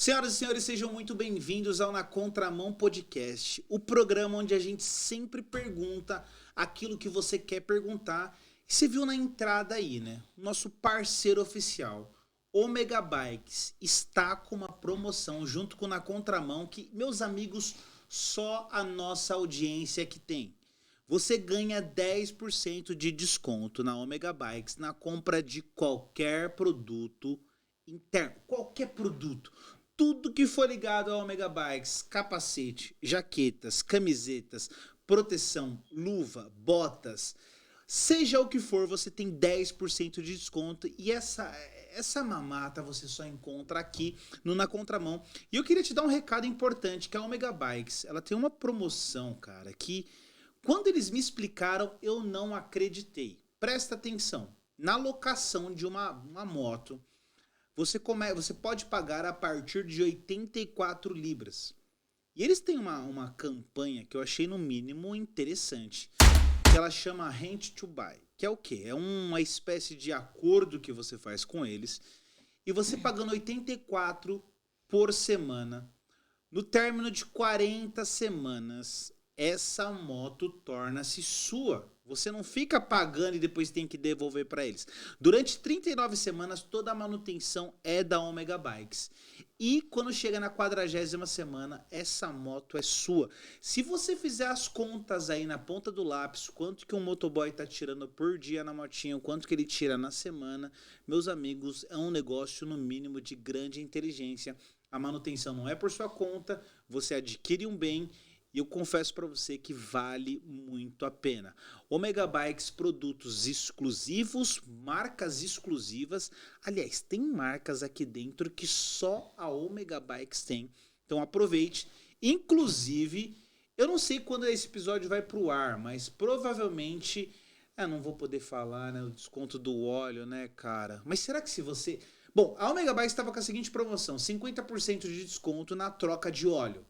Senhoras e senhores, sejam muito bem-vindos ao Na Contramão Podcast, o programa onde a gente sempre pergunta aquilo que você quer perguntar. E você viu na entrada aí, né? Nosso parceiro oficial, Omega Bikes, está com uma promoção junto com Na Contramão que, meus amigos, só a nossa audiência que tem. Você ganha 10% de desconto na Omega Bikes na compra de qualquer produto interno, qualquer produto. Tudo que for ligado ao Omega Bikes, capacete, jaquetas, camisetas, proteção, luva, botas, seja o que for, você tem 10% de desconto e essa mamata você só encontra aqui no Na Contramão. E eu queria te dar um recado importante, que a Omega Bikes, ela tem uma promoção, cara, que quando eles me explicaram, eu não acreditei. Presta atenção, na locação de uma moto, você pode pagar a partir de 84 libras. E eles têm uma campanha que eu achei no mínimo interessante, que ela chama Rent to Buy, que é o quê? É uma espécie de acordo que você faz com eles, e você pagando 84 por semana, no término de 40 semanas, essa moto torna-se sua. Você não fica pagando e depois tem que devolver para eles. Durante 39 semanas, toda a manutenção é da Omega Bikes. E quando chega na 40ª semana, essa moto é sua. Se você fizer as contas aí na ponta do lápis, quanto que um motoboy tá tirando por dia na motinha, quanto que ele tira na semana, meus amigos, é um negócio no mínimo de grande inteligência. A manutenção não é por sua conta, você adquire um bem. E eu confesso para você que vale muito a pena. Omega Bikes, produtos exclusivos, marcas exclusivas. Aliás, tem marcas aqui dentro que só a Omega Bikes tem. Então aproveite. Inclusive, eu não sei quando esse episódio vai pro ar, mas provavelmente... não vou poder falar, né? O desconto do óleo, né, cara? Mas será que se você... Bom, a Omega Bikes estava com a seguinte promoção. 50% de desconto na troca de óleo.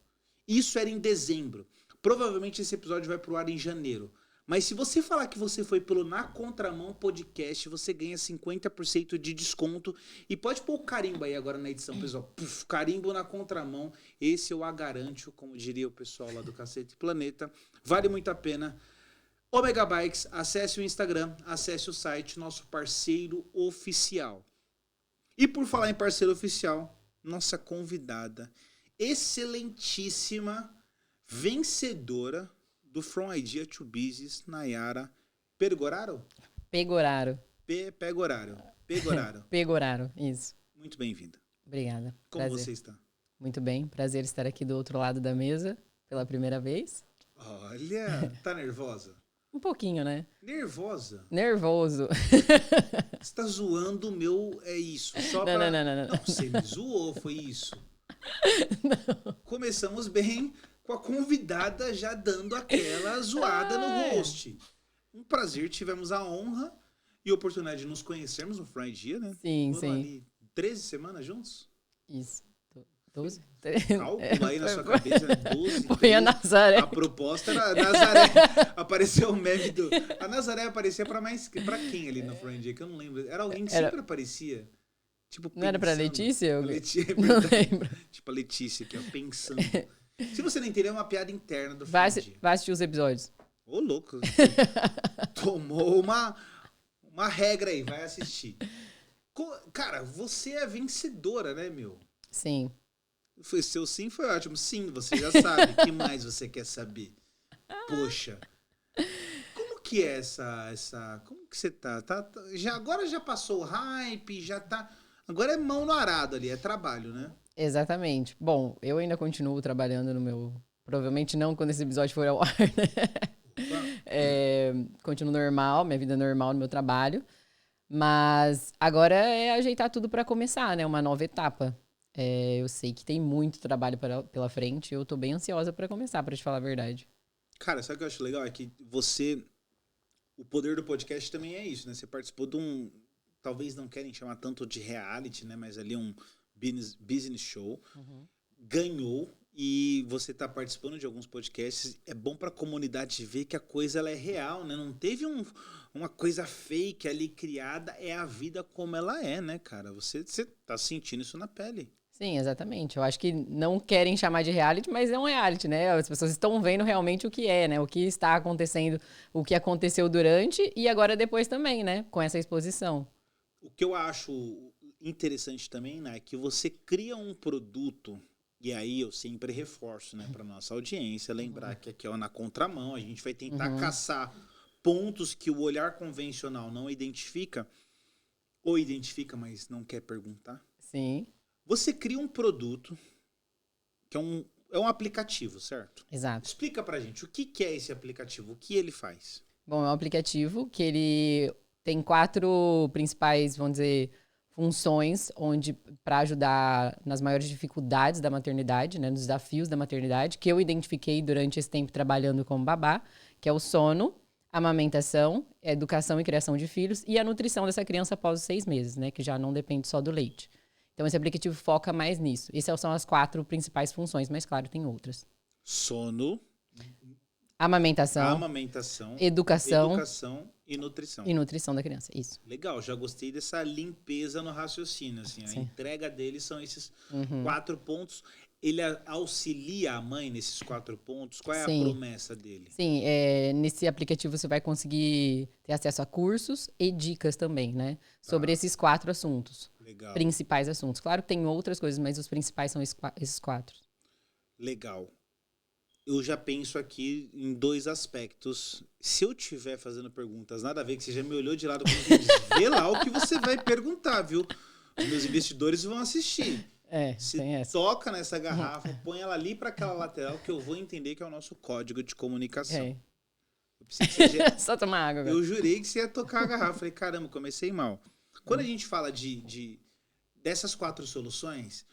Isso era em dezembro. Provavelmente esse episódio vai pro ar em janeiro. Mas se você falar que você foi pelo Na Contramão Podcast, você ganha 50% de desconto. E pode pôr o carimbo aí agora na edição, pessoal. Puf, carimbo Na Contramão. Esse eu a garanto, como diria o pessoal lá do Cacete Planeta. Vale muito a pena. Omega Bikes, acesse o Instagram, acesse o site, nosso parceiro oficial. E por falar em parceiro oficial, nossa convidada, excelentíssima, vencedora do From Idea to Business, Nayara Pegoraro? Pegoraro. Pegoraro. Pegoraro, isso. Muito bem-vinda. Obrigada. Como prazer. você está? Muito bem, prazer estar aqui do outro lado da mesa pela primeira vez. Olha, tá nervosa? Um pouquinho, né? Nervosa? Nervoso. Você tá zoando o meu, é isso. Só Não, pra... não. Não, você me zoou, foi isso. Não. Começamos bem com a convidada já dando aquela zoada no host. Um prazer, tivemos a honra e a oportunidade de nos conhecermos no Friday, né? Sim, Foram sim. ali 13 semanas juntos? Isso. 12? Cálculo aí na sua cabeça, 12, Põe 13. a Nazaré. A proposta era a Nazaré. Apareceu o meme do... A Nazaré aparecia pra quem ali no Friday? Que eu não lembro. Era alguém que sempre aparecia. Tipo, não era pra Letícia? A Letícia, não lembro. Tipo a Letícia aqui, ó, pensando. Se você não entender, é uma piada interna do Vai Friday. assistir os episódios. Ô, louco. Tomou uma regra aí, vai assistir. Cara, você é vencedora, né, meu? Sim. Seu sim foi ótimo. Sim, você já sabe. O que mais você quer saber? Poxa. Como que é essa... Como que você tá? Agora já passou o hype, já tá... Agora é mão no arado ali, é trabalho, né? Exatamente. Bom, eu ainda continuo trabalhando no meu... Provavelmente não quando esse episódio for ao ar, né? Continuo normal, minha vida normal no meu trabalho. Mas agora é ajeitar tudo para começar, né? Uma nova etapa. Eu sei que tem muito trabalho pela frente. Eu tô bem ansiosa para começar, para te falar a verdade. Cara, sabe o que eu acho legal? É que você... O poder do podcast também é isso, né? Você participou de um... Talvez não querem chamar tanto de reality, né? Mas ali um business show. Uhum. Ganhou e você tá participando de alguns podcasts. É bom pra comunidade ver que a coisa ela é real, né? Não teve uma coisa fake ali criada. É a vida como ela é, né, cara? Você tá sentindo isso na pele. Sim, exatamente. Eu acho que não querem chamar de reality, mas é um reality, né? As pessoas estão vendo realmente o que é, né? O que está acontecendo, o que aconteceu durante e agora depois também, né? Com essa exposição. O que eu acho interessante também, né, é que você cria um produto, e aí eu sempre reforço, né, para nossa audiência, lembrar que aqui é na contramão, a gente vai tentar caçar pontos que o olhar convencional não identifica, ou identifica, mas não quer perguntar. Sim. Você cria um produto que é um aplicativo, certo? Exato. Explica pra gente o que é esse aplicativo, o que ele faz. Bom, é um aplicativo que ele tem 4 principais, vamos dizer, funções, onde para ajudar nas maiores dificuldades da maternidade, né, nos desafios da maternidade, que eu identifiquei durante esse tempo trabalhando como babá, que é o sono, a amamentação, a educação e criação de filhos e a nutrição dessa criança após os 6 meses, né, que já não depende só do leite. Então, esse aplicativo foca mais nisso. Essas são as 4 principais funções, mas, claro, tem outras. Sono, Amamentação, educação e nutrição. E nutrição da criança, isso. Legal, já gostei dessa limpeza no raciocínio. Assim, a entrega deles são esses 4 pontos. Ele auxilia a mãe nesses 4 pontos? Qual é a promessa dele? Sim, nesse aplicativo você vai conseguir ter acesso a cursos e dicas também, né? Sobre esses 4 assuntos. Legal. Principais assuntos. Claro que tem outras coisas, mas os principais são esses 4. Legal. Eu já penso aqui em 2 aspectos. Se eu estiver fazendo perguntas nada a ver, que você já me olhou de lado como quem diz, vê lá o que você vai perguntar, viu? Os meus investidores vão assistir. Se tem essa. Toca nessa garrafa, põe ela ali para aquela lateral que eu vou entender que é o nosso código de comunicação. Eu preciso que você Só tomar água agora. Eu jurei que você ia tocar a garrafa. Falei, caramba, comecei mal. Quando a gente fala dessas 4 soluções,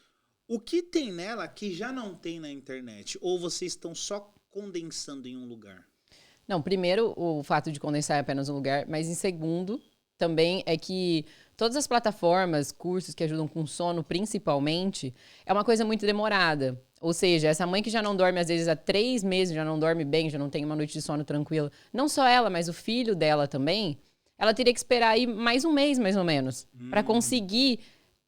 o que tem nela que já não tem na internet? Ou vocês estão só condensando em um lugar? Não, primeiro, o fato de condensar é apenas um lugar, mas em segundo, também é que todas as plataformas, cursos que ajudam com sono, principalmente, é uma coisa muito demorada. Ou seja, essa mãe que já não dorme, às vezes, há 3 meses, já não dorme bem, já não tem uma noite de sono tranquila, não só ela, mas o filho dela também, ela teria que esperar aí mais um mês, mais ou menos, para conseguir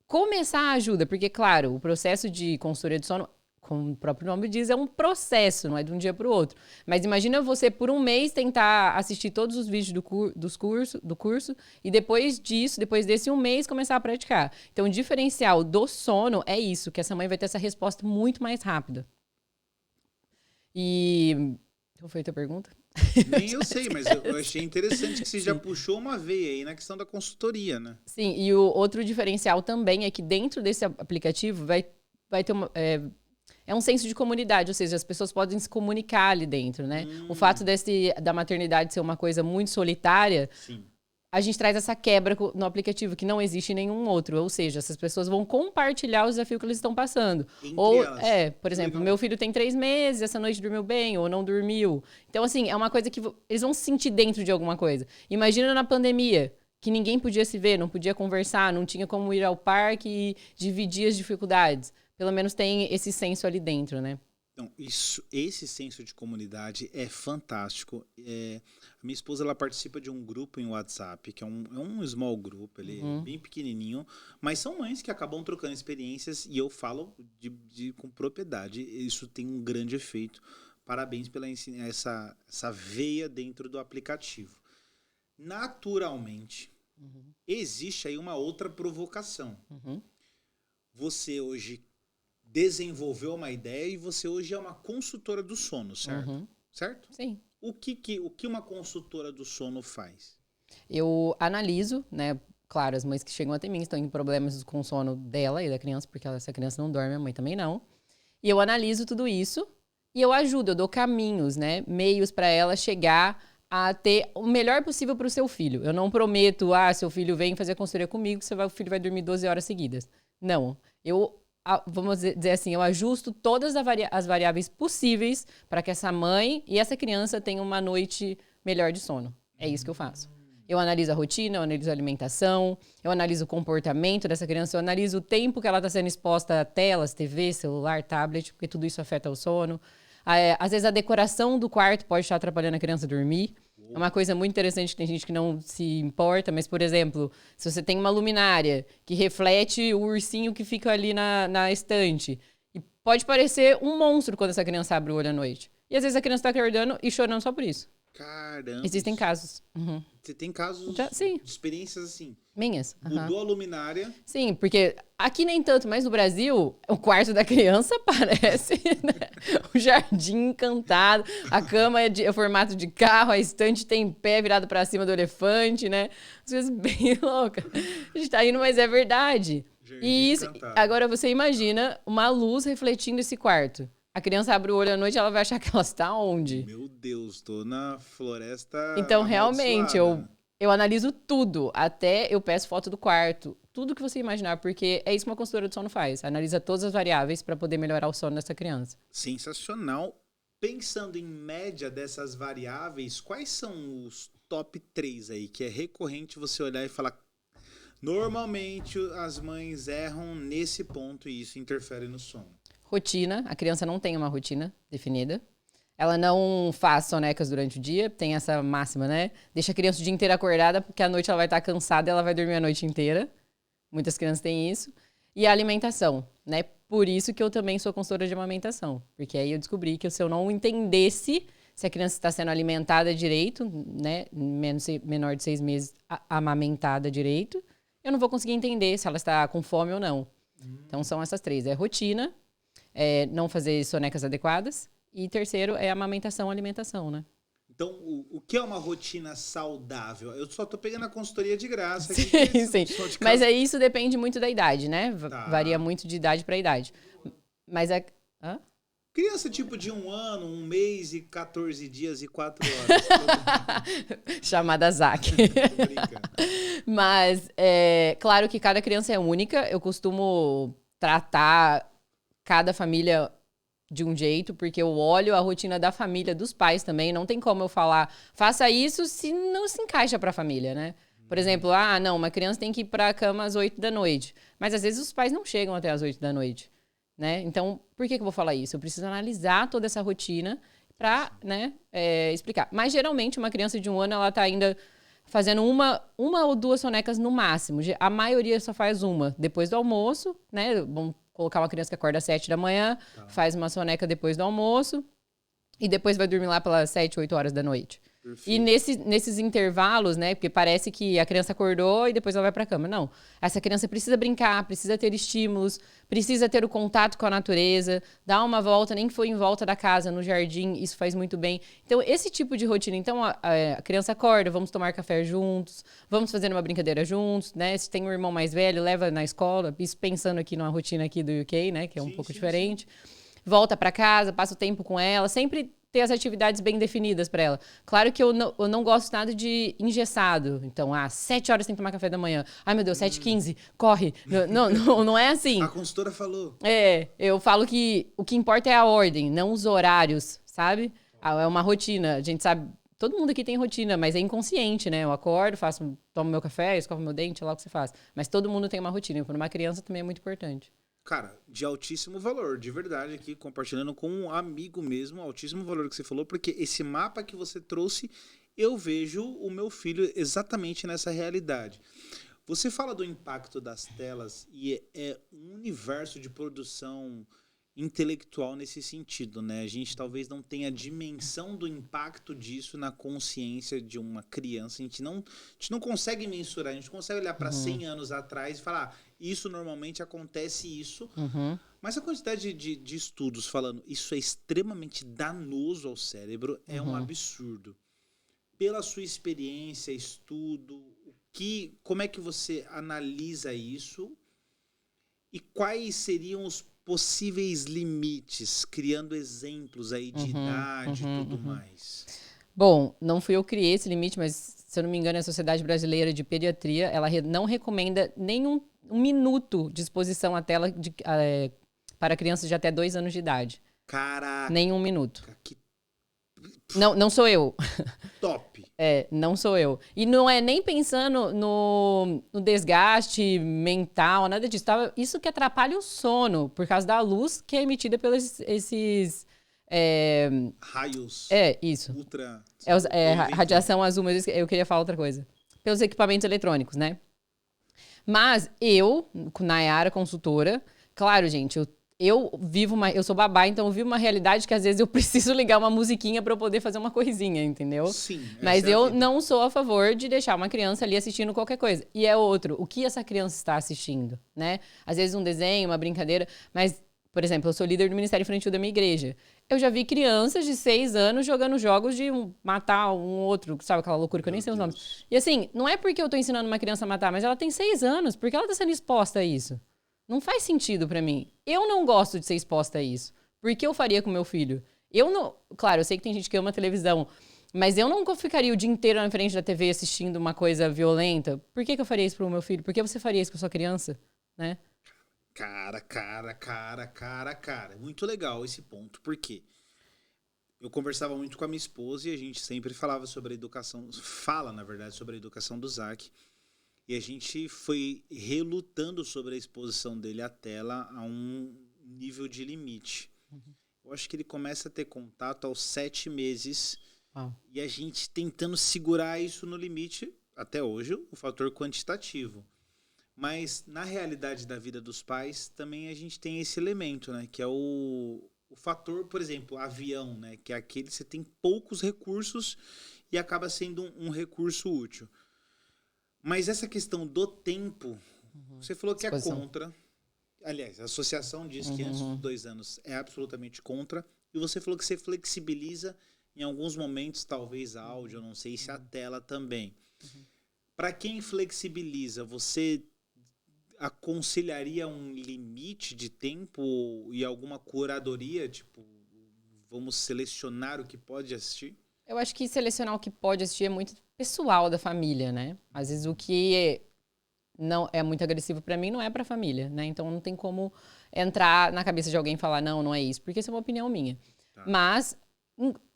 começar a ajuda. Porque, claro, o processo de consultoria de sono, como o próprio nome diz, é um processo, não é de um dia para o outro. Mas imagina você, por um mês, tentar assistir todos os vídeos do curso e depois disso, depois desse um mês, começar a praticar. Então, o diferencial do sono é isso, que essa mãe vai ter essa resposta muito mais rápida. E... Qual foi a tua pergunta? Nem eu sei, mas eu achei interessante que você já puxou uma veia aí na questão da consultoria, né? Sim, e o outro diferencial também é que dentro desse aplicativo vai ter uma... É um senso de comunidade, ou seja, as pessoas podem se comunicar ali dentro, né? O fato da maternidade ser uma coisa muito solitária, a gente traz essa quebra no aplicativo, que não existe em nenhum outro. Ou seja, essas pessoas vão compartilhar o desafio que eles estão passando. Ou, por exemplo, meu filho tem 3 meses, essa noite dormiu bem, ou não dormiu. Então, assim, é uma coisa que eles vão se sentir dentro de alguma coisa. Imagina na pandemia, que ninguém podia se ver, não podia conversar, não tinha como ir ao parque e dividir as dificuldades. Pelo menos tem esse senso ali dentro, né? Então, esse senso de comunidade é fantástico. A minha esposa, ela participa de um grupo em WhatsApp, que é um small group, ele é bem pequenininho, mas são mães que acabam trocando experiências e eu falo com propriedade. Isso tem um grande efeito. Parabéns pela essa veia dentro do aplicativo. Naturalmente, existe aí uma outra provocação. Você hoje desenvolveu uma ideia e você hoje é uma consultora do sono, certo? Certo? Sim. O que uma consultora do sono faz? Eu analiso, né? Claro, as mães que chegam até mim estão em problemas com o sono dela e da criança, porque essa criança não dorme, a mãe também não. E eu analiso tudo isso e eu ajudo, eu dou caminhos, né? Meios para ela chegar a ter o melhor possível para o seu filho. Eu não prometo, seu filho vem fazer a consultoria comigo, o filho vai dormir 12 horas seguidas. Não. Vamos dizer assim, eu ajusto todas as variáveis possíveis para que essa mãe e essa criança tenham uma noite melhor de sono. É isso que eu faço. Eu analiso a rotina, eu analiso a alimentação, eu analiso o comportamento dessa criança, eu analiso o tempo que ela está sendo exposta a telas, TV, celular, tablet, porque tudo isso afeta o sono. Às vezes a decoração do quarto pode estar atrapalhando a criança a dormir. É uma coisa muito interessante, que tem gente que não se importa, mas, por exemplo, se você tem uma luminária que reflete o ursinho que fica ali na estante, e pode parecer um monstro quando essa criança abre o olho à noite. E às vezes a criança tá acordando e chorando só por isso. Caramba. Existem casos. Uhum. Você tem casos Sim. de experiências assim? Minhas. Mudou a luminária. Sim, porque aqui nem tanto, mas no Brasil, o quarto da criança parece, né, um jardim encantado. A cama é formato de carro, a estante tem pé virado pra cima do elefante, né? As coisas bem loucas. A gente tá indo, mas é verdade. Jardim E isso, encantado. agora você imagina uma luz refletindo esse quarto. A criança abre o olho à noite, ela vai achar que ela está onde? Meu Deus, tô na floresta. Então, realmente, eu amaldiçoada. analiso tudo. Até eu peço foto do quarto. Tudo que você imaginar, porque é isso que uma consultora de sono faz. Analisa todas as variáveis para poder melhorar o sono dessa criança. Sensacional. Pensando em média dessas variáveis, quais são os top 3 aí que é recorrente você olhar e falar: normalmente as mães erram nesse ponto e isso interfere no sono? Rotina. A criança não tem uma rotina definida. Ela não faz sonecas durante o dia, tem essa máxima, né? Deixa a criança o dia inteiro acordada, porque à noite ela vai estar cansada e ela vai dormir a noite inteira. Muitas crianças têm isso. E a alimentação, né? Por isso que eu também sou consultora de amamentação. Porque aí eu descobri que se eu não entendesse se a criança está sendo alimentada direito, né? Menor de 6 meses, amamentada direito, eu não vou conseguir entender se ela está com fome ou não. Então são essas 3. É rotina, não fazer sonecas adequadas. E terceiro é amamentação, alimentação, né? Então, o que é uma rotina saudável? Eu só tô pegando a consultoria de graça Sim, aqui. sim. Mas aí isso depende muito da idade, né? Tá. Varia muito de idade para idade. Mas é... Hã? Criança tipo de 1 ano, 1 mês e 14 dias e 4 horas. Chamada Zac. Tô brincando. Mas, claro que cada criança é única. Eu costumo tratar cada família de um jeito, porque eu olho a rotina da família, dos pais também. Não tem como eu falar, faça isso se não se encaixa para a família, né? Por exemplo, não, uma criança tem que ir para a cama às 8 da noite. Mas às vezes os pais não chegam até às 8 da noite, né? Então, por que eu vou falar isso? Eu preciso analisar toda essa rotina para, né, explicar. Mas geralmente uma criança de 1 ano, ela tá ainda fazendo uma ou 2 sonecas no máximo. A maioria só faz uma depois do almoço, né? Vamos colocar uma criança que acorda às 7 da manhã, faz uma soneca depois do almoço e depois vai dormir lá pelas 7, 8 horas da noite. Perfeito. E nesses intervalos, né? Porque parece que a criança acordou e depois ela vai pra cama. Não. Essa criança precisa brincar, precisa ter estímulos, precisa ter o contato com a natureza, dar uma volta, nem que for em volta da casa, no jardim, isso faz muito bem. Então, esse tipo de rotina. Então, a criança acorda, vamos tomar café juntos, vamos fazer uma brincadeira juntos, né? Se tem um irmão mais velho, leva na escola. Isso pensando aqui numa rotina aqui do UK, né? Que é um pouco diferente. Volta pra casa, passa o tempo com ela, sempre ter as atividades bem definidas para ela. Claro que eu não gosto nada de engessado. Então, 7 horas tem que tomar café da manhã. Ai, meu Deus, 7h15, corre. Não é assim. A consultora falou. Eu falo que o que importa é a ordem, não os horários, sabe? É uma rotina. A gente sabe, todo mundo aqui tem rotina, mas é inconsciente, né? Eu acordo, tomo meu café, escovo meu dente, é lá o que você faz. Mas todo mundo tem uma rotina. Para uma criança também é muito importante. Cara, de altíssimo valor, de verdade, aqui compartilhando com um amigo mesmo, altíssimo valor que você falou, porque esse mapa que você trouxe, eu vejo o meu filho exatamente nessa realidade. Você fala do impacto das telas e é um universo de produção intelectual nesse sentido, né? A gente talvez não tenha a dimensão do impacto disso na consciência de uma criança. A gente não consegue mensurar, a gente consegue olhar para 100 anos atrás e falar, isso normalmente acontece isso. Mas a quantidade de estudos falando isso é extremamente danoso ao cérebro é um absurdo. Pela sua experiência, estudo, como é que você analisa isso e quais seriam os possíveis limites, criando exemplos aí de idade e tudo mais? Bom, não fui eu que criei esse limite, mas se eu não me engano, a Sociedade Brasileira de Pediatria, ela não recomenda nem um minuto de exposição à tela para crianças de até 2 anos de idade. Caraca, nem 1 minuto. que Não sou eu. top. Não sou eu. E não é nem pensando no desgaste mental, nada disso. Isso que atrapalha o sono, por causa da luz que é emitida pelos esses Raios. Isso. Ultra. Radiação azul, mas eu queria falar outra coisa. Pelos equipamentos eletrônicos, né? Mas eu, Nayara, consultora, claro, gente, eu sou babá, então eu vivo uma realidade que às vezes eu preciso ligar uma musiquinha para eu poder fazer uma coisinha, entendeu? Sim. Mas eu não sou a favor de deixar uma criança ali assistindo qualquer coisa. E o que essa criança está assistindo, né? Às vezes um desenho, uma brincadeira, mas, por exemplo, eu sou líder do Ministério Infantil da minha igreja. Eu já vi crianças de 6 anos jogando jogos de matar um outro, sabe aquela loucura que eu nem sei os nomes. E assim, não é porque eu tô ensinando uma criança a matar, mas ela tem 6 anos, porque ela tá sendo exposta a isso. Não faz sentido pra mim. Eu não gosto de ser exposta a isso. Por que eu faria com meu filho? Eu não... Claro, eu sei que tem gente que ama televisão, mas eu não ficaria o dia inteiro na frente da TV assistindo uma coisa violenta. Por que eu faria isso pro meu filho? Por que você faria isso com a sua criança? Né? Cara. Muito legal esse ponto. Por quê? Eu conversava muito com a minha esposa e a gente sempre falava sobre a educação... Fala, na verdade, sobre a educação do Zac. E a gente foi relutando sobre a exposição dele à tela a um nível de limite. Uhum. Eu acho que ele começa a ter contato aos 7 meses. E a gente tentando segurar isso no limite, até hoje, o fator quantitativo. Mas na realidade da vida dos pais, também a gente tem esse elemento, né? Que é o fator, por exemplo, avião, né? Que é aquele que você tem poucos recursos e acaba sendo um recurso útil. Mas essa questão do tempo, você falou que é contra. Aliás, a associação diz que antes dos 2 anos é absolutamente contra. E você falou que você flexibiliza em alguns momentos, talvez áudio, eu não sei se a tela também. Para quem flexibiliza, você aconselharia um limite de tempo e alguma curadoria? Tipo, vamos selecionar o que pode assistir? Eu acho que selecionar o que pode assistir é muito pessoal da família, né? Às vezes o que não é muito agressivo pra mim não é pra família, né? Então não tem como entrar na cabeça de alguém e falar não é isso, porque isso é uma opinião minha. Tá. Mas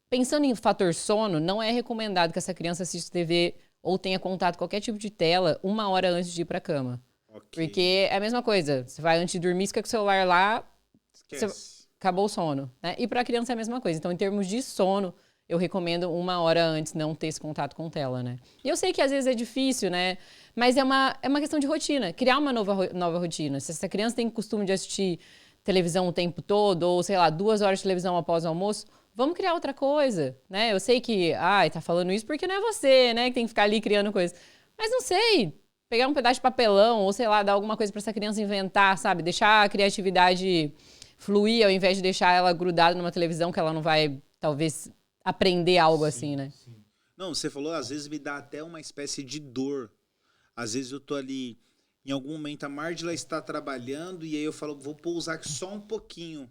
pensando em fator sono, não é recomendado que essa criança assista TV ou tenha contato com qualquer tipo de tela 1 hora antes de ir pra cama. Okay. Porque é a mesma coisa. Você vai antes de dormir, fica com o celular lá, acabou o sono, né? E pra criança é a mesma coisa. Então, em termos de sono, eu recomendo 1 hora antes não ter esse contato com tela, né? E eu sei que às vezes é difícil, né? Mas é uma questão de rotina. Criar uma nova rotina. Se essa criança tem costume de assistir televisão o tempo todo, ou, sei lá, 2 horas de televisão após o almoço, vamos criar outra coisa, né? Eu sei que, tá falando isso porque não é você, né? Que tem que ficar ali criando coisa. Mas não sei, pegar um pedaço de papelão, ou sei lá, dar alguma coisa pra essa criança inventar, sabe? Deixar a criatividade fluir, ao invés de deixar ela grudada numa televisão que ela não vai, talvez, aprender algo assim, né? Sim. Não, você falou, às vezes me dá até uma espécie de dor. Às vezes eu tô ali, em algum momento a Mardila está trabalhando e aí eu falo, vou pousar aqui só um pouquinho.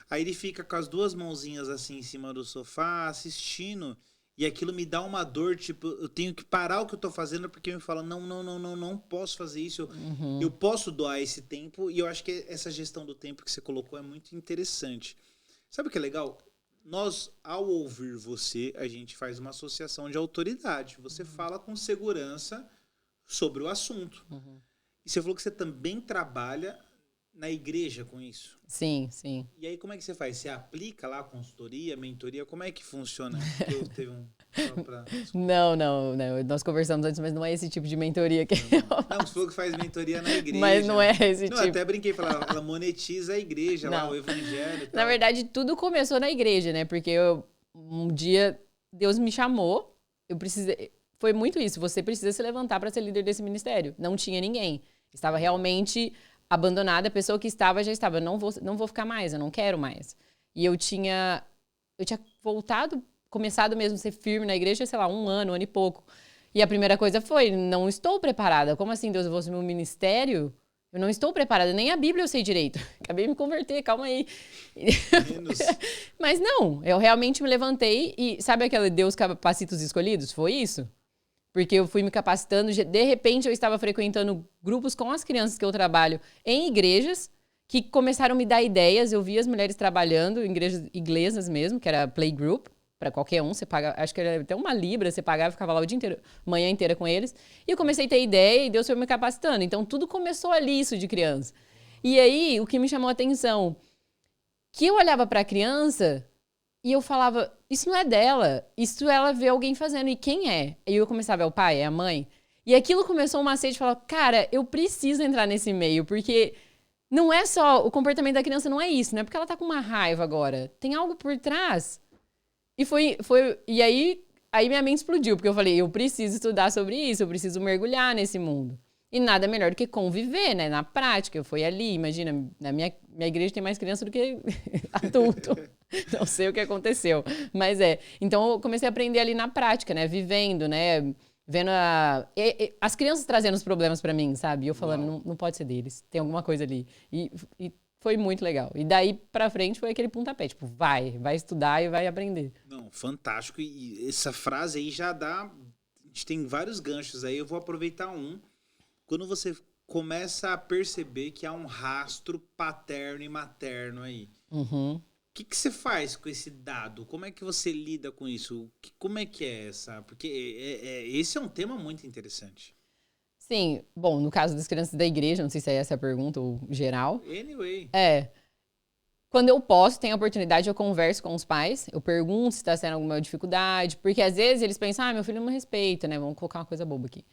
Aí ele fica com as 2 mãozinhas assim em cima do sofá, assistindo, e aquilo me dá uma dor, tipo, eu tenho que parar o que eu tô fazendo porque me fala, não posso fazer isso, eu posso doar esse tempo, e eu acho que essa gestão do tempo que você colocou é muito interessante. Sabe o que é legal? Nós, ao ouvir você, a gente faz uma associação de autoridade. Você fala com segurança sobre o assunto. E você falou que você também trabalha na igreja com isso. Sim, sim. E aí, como é que você faz? Você aplica lá a consultoria, mentoria? Como é que funciona? Eu teve Não. Nós conversamos antes, mas não é esse tipo de mentoria que Não, você falou que faz mentoria na igreja. Mas não é esse tipo. Eu até brinquei, ela monetiza a igreja, lá, o evangelho e tal. Na verdade, tudo começou na igreja, né? Porque um dia Deus me chamou, eu precisei... Foi muito isso, você precisa se levantar para ser líder desse ministério. Não tinha ninguém. Estava realmente abandonada, a pessoa que estava já estava, não vou ficar mais, eu não quero mais. E eu tinha voltado, começado mesmo a ser firme na igreja, sei lá, 1 ano e pouco. E a primeira coisa foi, não estou preparada. Como assim, Deus, eu vou assumir um ministério? Eu não estou preparada, nem a Bíblia eu sei direito. Acabei de me converter, calma aí. Mas não, eu realmente me levantei e sabe aquele Deus capacita os escolhidos? Foi isso. Porque eu fui me capacitando, de repente eu estava frequentando grupos com as crianças que eu trabalho em igrejas, que começaram a me dar ideias. Eu vi as mulheres trabalhando em igrejas inglesas mesmo, que era playgroup, para qualquer um, você paga, acho que era até uma libra, você pagava e ficava lá o dia inteiro, manhã inteira com eles. E eu comecei a ter ideia e Deus foi me capacitando. Então tudo começou ali, isso de criança. E aí, o que me chamou a atenção, que eu olhava para a criança E eu falava, isso não é dela, isso ela vê alguém fazendo. E quem é? E eu começava, é o pai, é a mãe? E aquilo começou uma sede de falar, cara, eu preciso entrar nesse meio, porque não é só, o comportamento da criança não é isso, não é porque ela tá com uma raiva agora. Tem algo por trás. E aí minha mente explodiu, porque eu falei, eu preciso estudar sobre isso, eu preciso mergulhar nesse mundo. E nada melhor do que conviver, né? Na prática, eu fui ali, imagina, na minha igreja tem mais criança do que adulto. Não sei o que aconteceu, mas é. Então eu comecei a aprender ali na prática, né? Vivendo, né? Vendo as crianças trazendo os problemas pra mim, sabe? E eu falando, não pode ser deles, tem alguma coisa ali. E foi muito legal. E daí pra frente foi aquele pontapé, tipo, vai estudar e vai aprender. Não, fantástico. E essa frase aí já dá. A gente tem vários ganchos aí, eu vou aproveitar um. Quando você começa a perceber que há um rastro paterno e materno aí. Uhum. O que você faz com esse dado? Como é que você lida com isso? Como é que é essa? Porque esse é um tema muito interessante. Sim, bom, no caso das crianças da igreja, não sei se é essa a pergunta ou geral. Anyway. Quando eu posso, tenho a oportunidade, eu converso com os pais, eu pergunto se está sendo alguma dificuldade, porque às vezes eles pensam, meu filho não me respeita, né? Vamos colocar uma coisa boba aqui.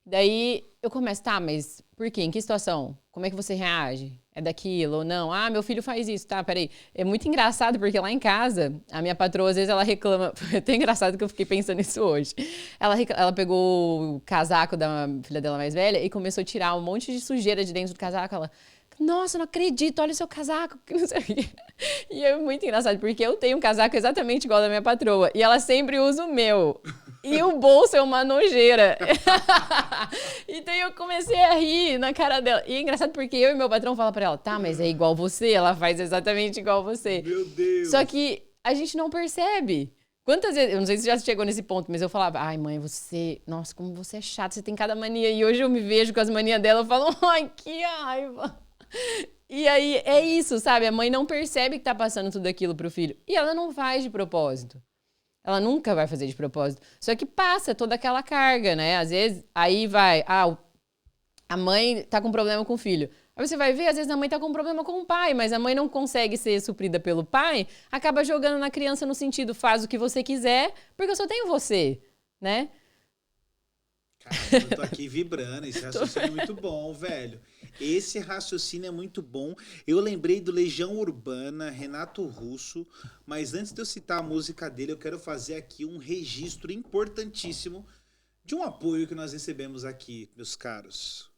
Daí eu começo, tá, mas por quê? Em que situação? Como é que você reage? É daquilo ou não? Meu filho faz isso, tá, peraí. É muito engraçado porque lá em casa, a minha patroa, às vezes, ela reclama. É até engraçado que eu fiquei pensando nisso hoje. Ela pegou o casaco da filha dela mais velha e começou a tirar um monte de sujeira de dentro do casaco. Ela, nossa, não acredito, olha o seu casaco, que não sei o quê. E é muito engraçado, porque eu tenho um casaco exatamente igual ao da minha patroa, e ela sempre usa o meu. E o bolso é uma nojeira. Então eu comecei a rir na cara dela. E é engraçado porque eu e meu patrão falam pra ela, tá, mas é igual você, ela faz exatamente igual você. Meu Deus! Só que a gente não percebe. Quantas vezes, eu não sei se já chegou nesse ponto, mas eu falava, ai mãe, nossa, como você é chata, você tem cada mania. E hoje eu me vejo com as manias dela, eu falo, ai, que raiva. E aí é isso, sabe? A mãe não percebe que tá passando tudo aquilo pro filho. E ela não faz de propósito. Ela nunca vai fazer de propósito. Só que passa toda aquela carga, né? Às vezes, aí vai... a mãe tá com problema com o filho. Aí você vai ver, às vezes a mãe tá com problema com o pai, mas a mãe não consegue ser suprida pelo pai, acaba jogando na criança no sentido, faz o que você quiser, porque eu só tenho você, né? Caramba, eu tô aqui vibrando. Esse raciocínio é muito bom, velho. Esse raciocínio é muito bom. Eu lembrei do Legião Urbana, Renato Russo, mas antes de eu citar a música dele, eu quero fazer aqui um registro importantíssimo de um apoio que nós recebemos aqui, meus caros.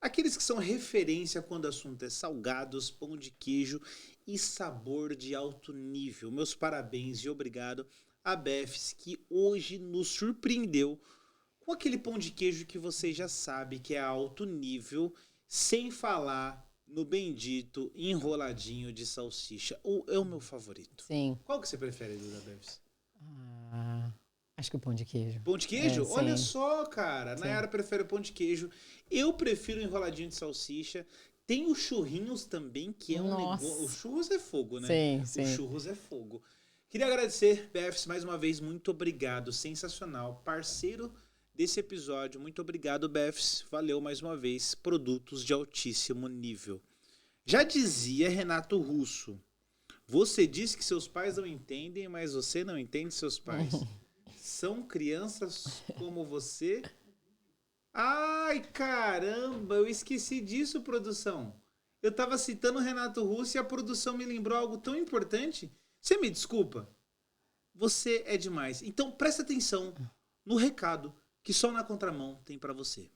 Aqueles que são referência quando o assunto é salgados, pão de queijo e sabor de alto nível. Meus parabéns e obrigado a Befs, que hoje nos surpreendeu com aquele pão de queijo que você já sabe que é alto nível, sem falar no bendito enroladinho de salsicha. É o meu favorito. Sim. Qual que você prefere da Befs? Acho que o pão de queijo. Pão de queijo? Olha sim. só, cara. Nayara prefere o pão de queijo. Eu prefiro o enroladinho de salsicha. Tem os churrinhos também, que é um negócio... O churros é fogo, né? Sim. O churros é fogo. Queria agradecer, Befs, mais uma vez. Muito obrigado. Sensacional. Parceiro desse episódio. Muito obrigado, Befs. Valeu mais uma vez. Produtos de altíssimo nível. Já dizia Renato Russo. Você diz que seus pais não entendem, mas você não entende seus pais. São crianças como você. Ai, caramba, eu esqueci disso, produção. Eu tava citando o Renato Russo e a produção me lembrou algo tão importante. Você me desculpa? Você é demais. Então presta atenção no recado que só na Contramão tem pra você.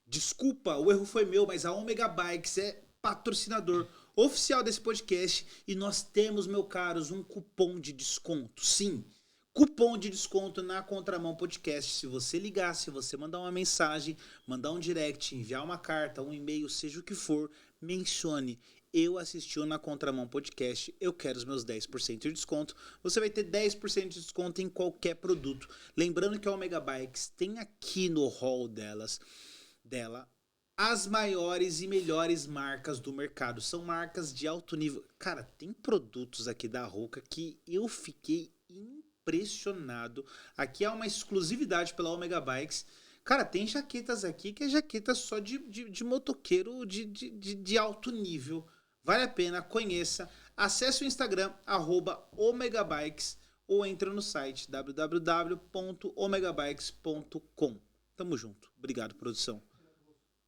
Desculpa, o erro foi meu, mas a Omega Bikes é patrocinador oficial desse podcast e nós temos, meus caros, um cupom de desconto. Sim, cupom de desconto na Contramão Podcast. Se você ligar, se você mandar uma mensagem, mandar um direct, enviar uma carta, um e-mail, seja o que for, mencione: eu assisti o Na Contramão Podcast, eu quero os meus 10% de desconto. Você vai ter 10% de desconto em qualquer produto. Lembrando que a Omega Bikes tem aqui no hall dela As maiores e melhores marcas do mercado. São marcas de alto nível. Cara, tem produtos aqui da Roca que eu fiquei impressionado. Aqui é uma exclusividade pela Omega Bikes. Cara, tem jaquetas aqui que é jaqueta só de motoqueiro de alto nível. Vale a pena, conheça. Acesse o Instagram, @omegabikes, ou entra no site www.omegabikes.com. Tamo junto. Obrigado, produção.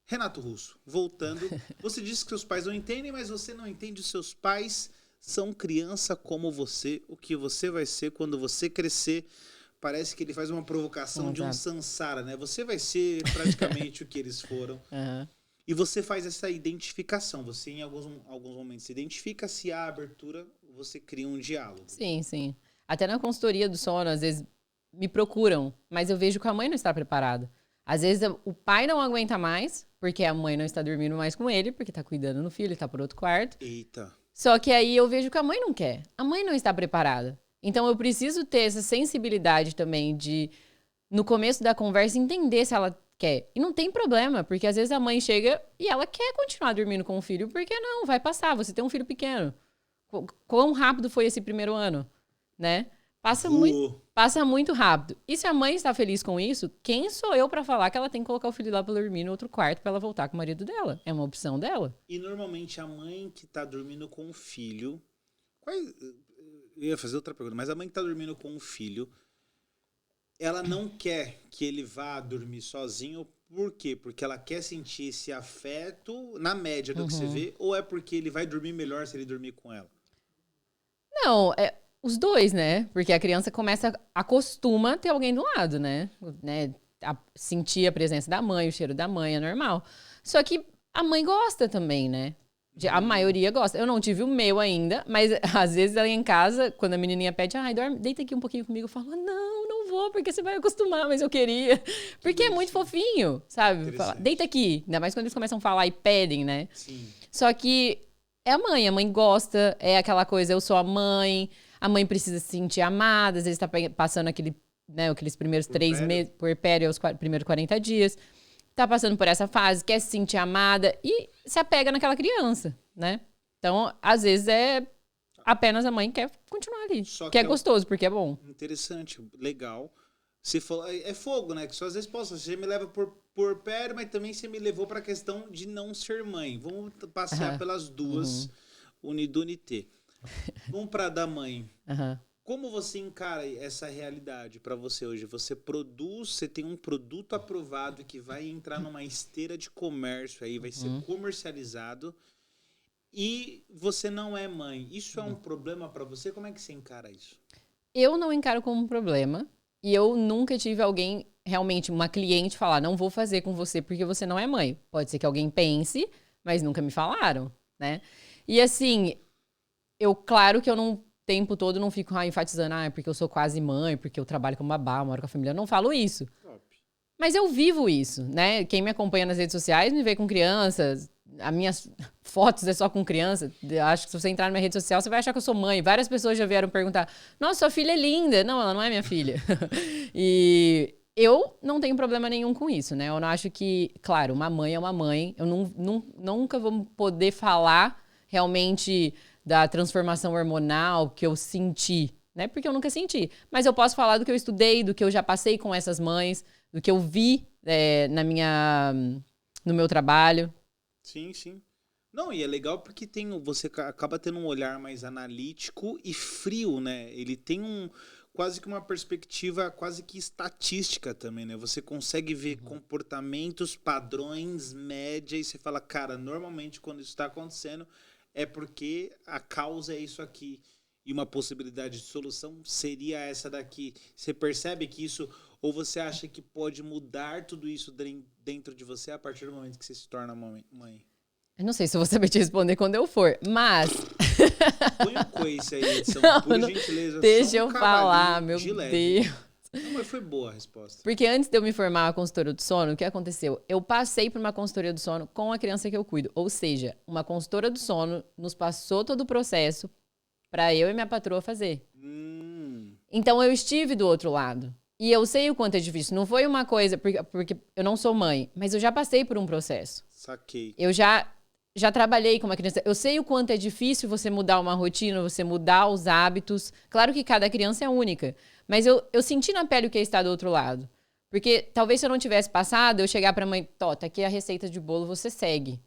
Renato Russo, voltando. Você disse que seus pais não entendem, mas você não entende os seus pais. São criança como você. O que você vai ser quando você crescer. Parece que ele faz uma provocação de um Sansara, né? Você vai ser praticamente o que eles foram. Uhum. E você faz essa identificação. Você, em alguns momentos, se identifica, se há abertura, você cria um diálogo. Sim, sim. Até na consultoria do sono, às vezes me procuram, mas eu vejo que a mãe não está preparada. Às vezes o pai não aguenta mais, porque a mãe não está dormindo mais com ele, porque está cuidando do filho, ele está por outro quarto. Eita. Só que aí eu vejo que a mãe não quer. A mãe não está preparada. Então eu preciso ter essa sensibilidade também de, no começo da conversa, entender se ela quer. E não tem problema, porque às vezes a mãe chega e ela quer continuar dormindo com o filho, porque não, vai passar, você tem um filho pequeno. Quão rápido foi esse primeiro ano, né? Passa muito rápido. E se a mãe está feliz com isso, quem sou eu para falar que ela tem que colocar o filho lá para dormir no outro quarto para ela voltar com o marido dela? É uma opção dela. E normalmente a mãe que tá dormindo com o filho... Eu ia fazer outra pergunta, mas a mãe que tá dormindo com o filho, ela não quer que ele vá dormir sozinho. Por quê? Porque ela quer sentir esse afeto, na média do que você vê, ou é porque ele vai dormir melhor se ele dormir com ela? Não, os dois, né? Porque a criança acostuma ter alguém do lado, né? Sentir a presença da mãe, o cheiro da mãe, é normal. Só que a mãe gosta também, né? A maioria gosta. Eu não tive o meu ainda, mas às vezes ela ia em casa, quando a menininha pede, dorme, deita aqui um pouquinho comigo, eu falo, não vou, porque você vai acostumar, mas eu queria. Porque é muito fofinho, sabe? Fala, deita aqui. Ainda mais quando eles começam a falar e pedem, né? Sim. Só que é a mãe gosta, é aquela coisa, eu sou a mãe precisa se sentir amada, às vezes tá passando aqueles primeiros 3 meses, puerpério, os primeiros 40 dias. Tá passando por essa fase, quer se sentir amada e se apega naquela criança, né? Então, às vezes apenas a mãe quer continuar ali. Que é gostoso, porque é bom. Interessante, legal. Você falou, é fogo, né? Que só às vezes você me leva por pé, mas também você me levou pra questão de não ser mãe. Vamos passear pelas duas, unidunité. Vamos pra da mãe. Como você encara essa realidade para você hoje? Você tem um produto aprovado que vai entrar numa esteira de comércio aí, vai ser comercializado e você não é mãe. Isso é um problema para você? Como é que você encara isso? Eu não encaro como um problema e eu nunca tive alguém, realmente, uma cliente falar, não vou fazer com você porque você não é mãe. Pode ser que alguém pense, mas nunca me falaram, né? E assim, claro que eu não... o tempo todo não fico enfatizando, porque eu sou quase mãe, porque eu trabalho como babá, moro com a família. Eu não falo isso. Top. Mas eu vivo isso, né? Quem me acompanha nas redes sociais me vê com crianças. As minhas fotos é só com criança. Acho que se você entrar na minha rede social, você vai achar que eu sou mãe. Várias pessoas já vieram perguntar, nossa, sua filha é linda. Não, ela não é minha filha. E eu não tenho problema nenhum com isso, né? Eu não acho que... Claro, uma mãe é uma mãe. Eu nunca vou poder falar realmente... da transformação hormonal que eu senti, né? Porque eu nunca senti. Mas eu posso falar do que eu estudei, do que eu já passei com essas mães, do que eu vi no meu trabalho. Sim, sim. Não, e é legal porque você acaba tendo um olhar mais analítico e frio, né? Ele tem quase que uma perspectiva quase que estatística também, né? Você consegue ver comportamentos, padrões, média, e você fala, cara, normalmente quando isso está acontecendo... é porque a causa é isso aqui. E uma possibilidade de solução seria essa daqui. Você percebe que isso... ou você acha que pode mudar tudo isso dentro de você a partir do momento que você se torna mãe? Eu não sei se eu vou saber te responder quando eu for, mas... Põe o coice aí, edição, por gentileza. Deixa eu falar, meu Deus. Não, mas foi boa a resposta. Porque antes de eu me formar uma consultora do sono, o que aconteceu? Eu passei por uma consultoria do sono com a criança que eu cuido. Ou seja, uma consultora do sono nos passou todo o processo para eu e minha patroa fazer. Então eu estive do outro lado. E eu sei o quanto é difícil. Não foi uma coisa... Porque eu não sou mãe, mas eu já passei por um processo. Saquei. Eu já trabalhei com uma criança. Eu sei o quanto é difícil você mudar uma rotina, você mudar os hábitos. Claro que cada criança é única. Mas eu senti na pele o que é estar do outro lado. Porque talvez se eu não tivesse passado, eu chegar pra mãe, tá aqui a receita de bolo, você segue.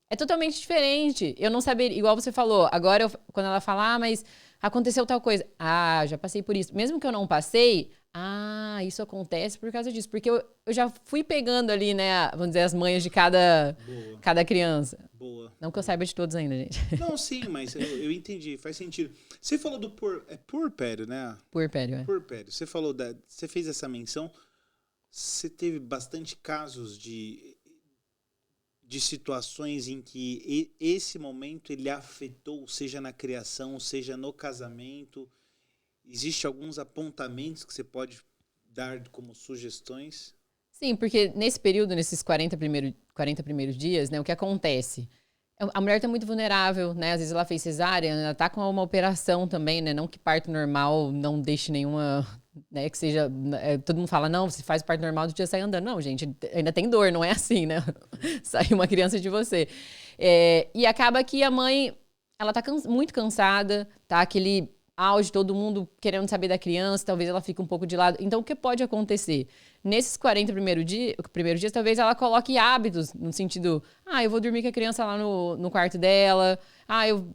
É totalmente diferente. Eu não saberia, igual você falou, agora quando ela fala, mas aconteceu tal coisa. Já passei por isso. Mesmo que eu não passei, isso acontece por causa disso. Porque eu já fui pegando ali, né, vamos dizer, as manhas de cada criança. Boa. Não que eu saiba de todos ainda, gente. Não, sim, mas eu entendi, faz sentido. Você falou do puerpério, né? Puerpério, Puerpério. Você falou você fez essa menção. Você teve bastante casos de situações em que esse momento ele afetou, seja na criação, seja no casamento. Existem alguns apontamentos que você pode dar como sugestões? Sim, porque nesse período, nesses 40 primeiros dias, né, o que acontece? A mulher está muito vulnerável, né? Às vezes ela fez cesárea, ela está com uma operação também, né? Não que parto normal não deixe nenhuma, né? Que seja... todo mundo fala, não, você faz parto normal, do dia sai andando. Não, gente, ainda tem dor, não é assim, né? Sai uma criança de você. E acaba que a mãe, ela tá muito cansada, tá? Aquele auge, todo mundo querendo saber da criança, talvez ela fique um pouco de lado. Então, o que pode acontecer? Nesses 40 primeiros dias, talvez ela coloque hábitos, no sentido, eu vou dormir com a criança lá no quarto dela,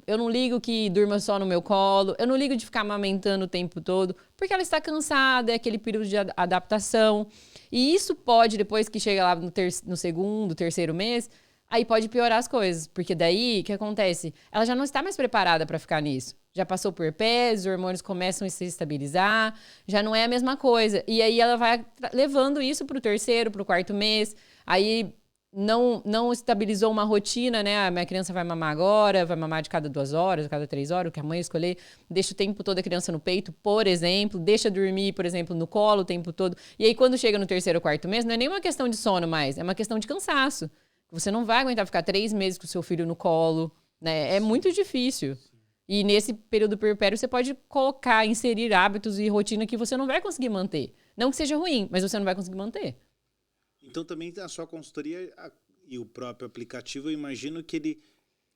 eu não ligo que durma só no meu colo, eu não ligo de ficar amamentando o tempo todo, porque ela está cansada, é aquele período de adaptação. E isso pode, depois que chega lá no segundo, terceiro mês, aí pode piorar as coisas, porque daí, o que acontece? Ela já não está mais preparada para ficar nisso. Já passou por pés, os hormônios começam a se estabilizar, já não é a mesma coisa. E aí ela vai levando isso para o terceiro, para o quarto mês, aí não estabilizou uma rotina, né? A minha criança vai mamar agora, vai mamar de cada 2 horas, cada 3 horas, o que a mãe escolher, deixa o tempo todo a criança no peito, por exemplo, deixa dormir, por exemplo, no colo o tempo todo. E aí quando chega no terceiro ou quarto mês, não é nem uma questão de sono mais, é uma questão de cansaço. Você não vai aguentar ficar 3 meses com o seu filho no colo, né? É muito difícil. E nesse período puerpério você pode inserir hábitos e rotina que você não vai conseguir manter. Não que seja ruim, mas você não vai conseguir manter. Então também a sua consultoria e o próprio aplicativo, eu imagino que ele,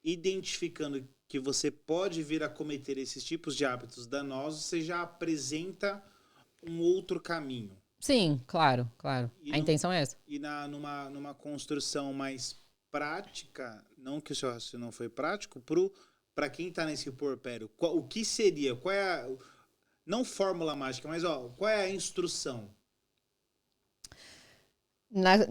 identificando que você pode vir a cometer esses tipos de hábitos danosos, você já apresenta um outro caminho. Sim, claro. A intenção é essa. E numa construção mais prática, não que o seu raciocínio não foi prático, para quem está nesse puerpério, o que seria? Qual é não fórmula mágica, mas qual é a instrução?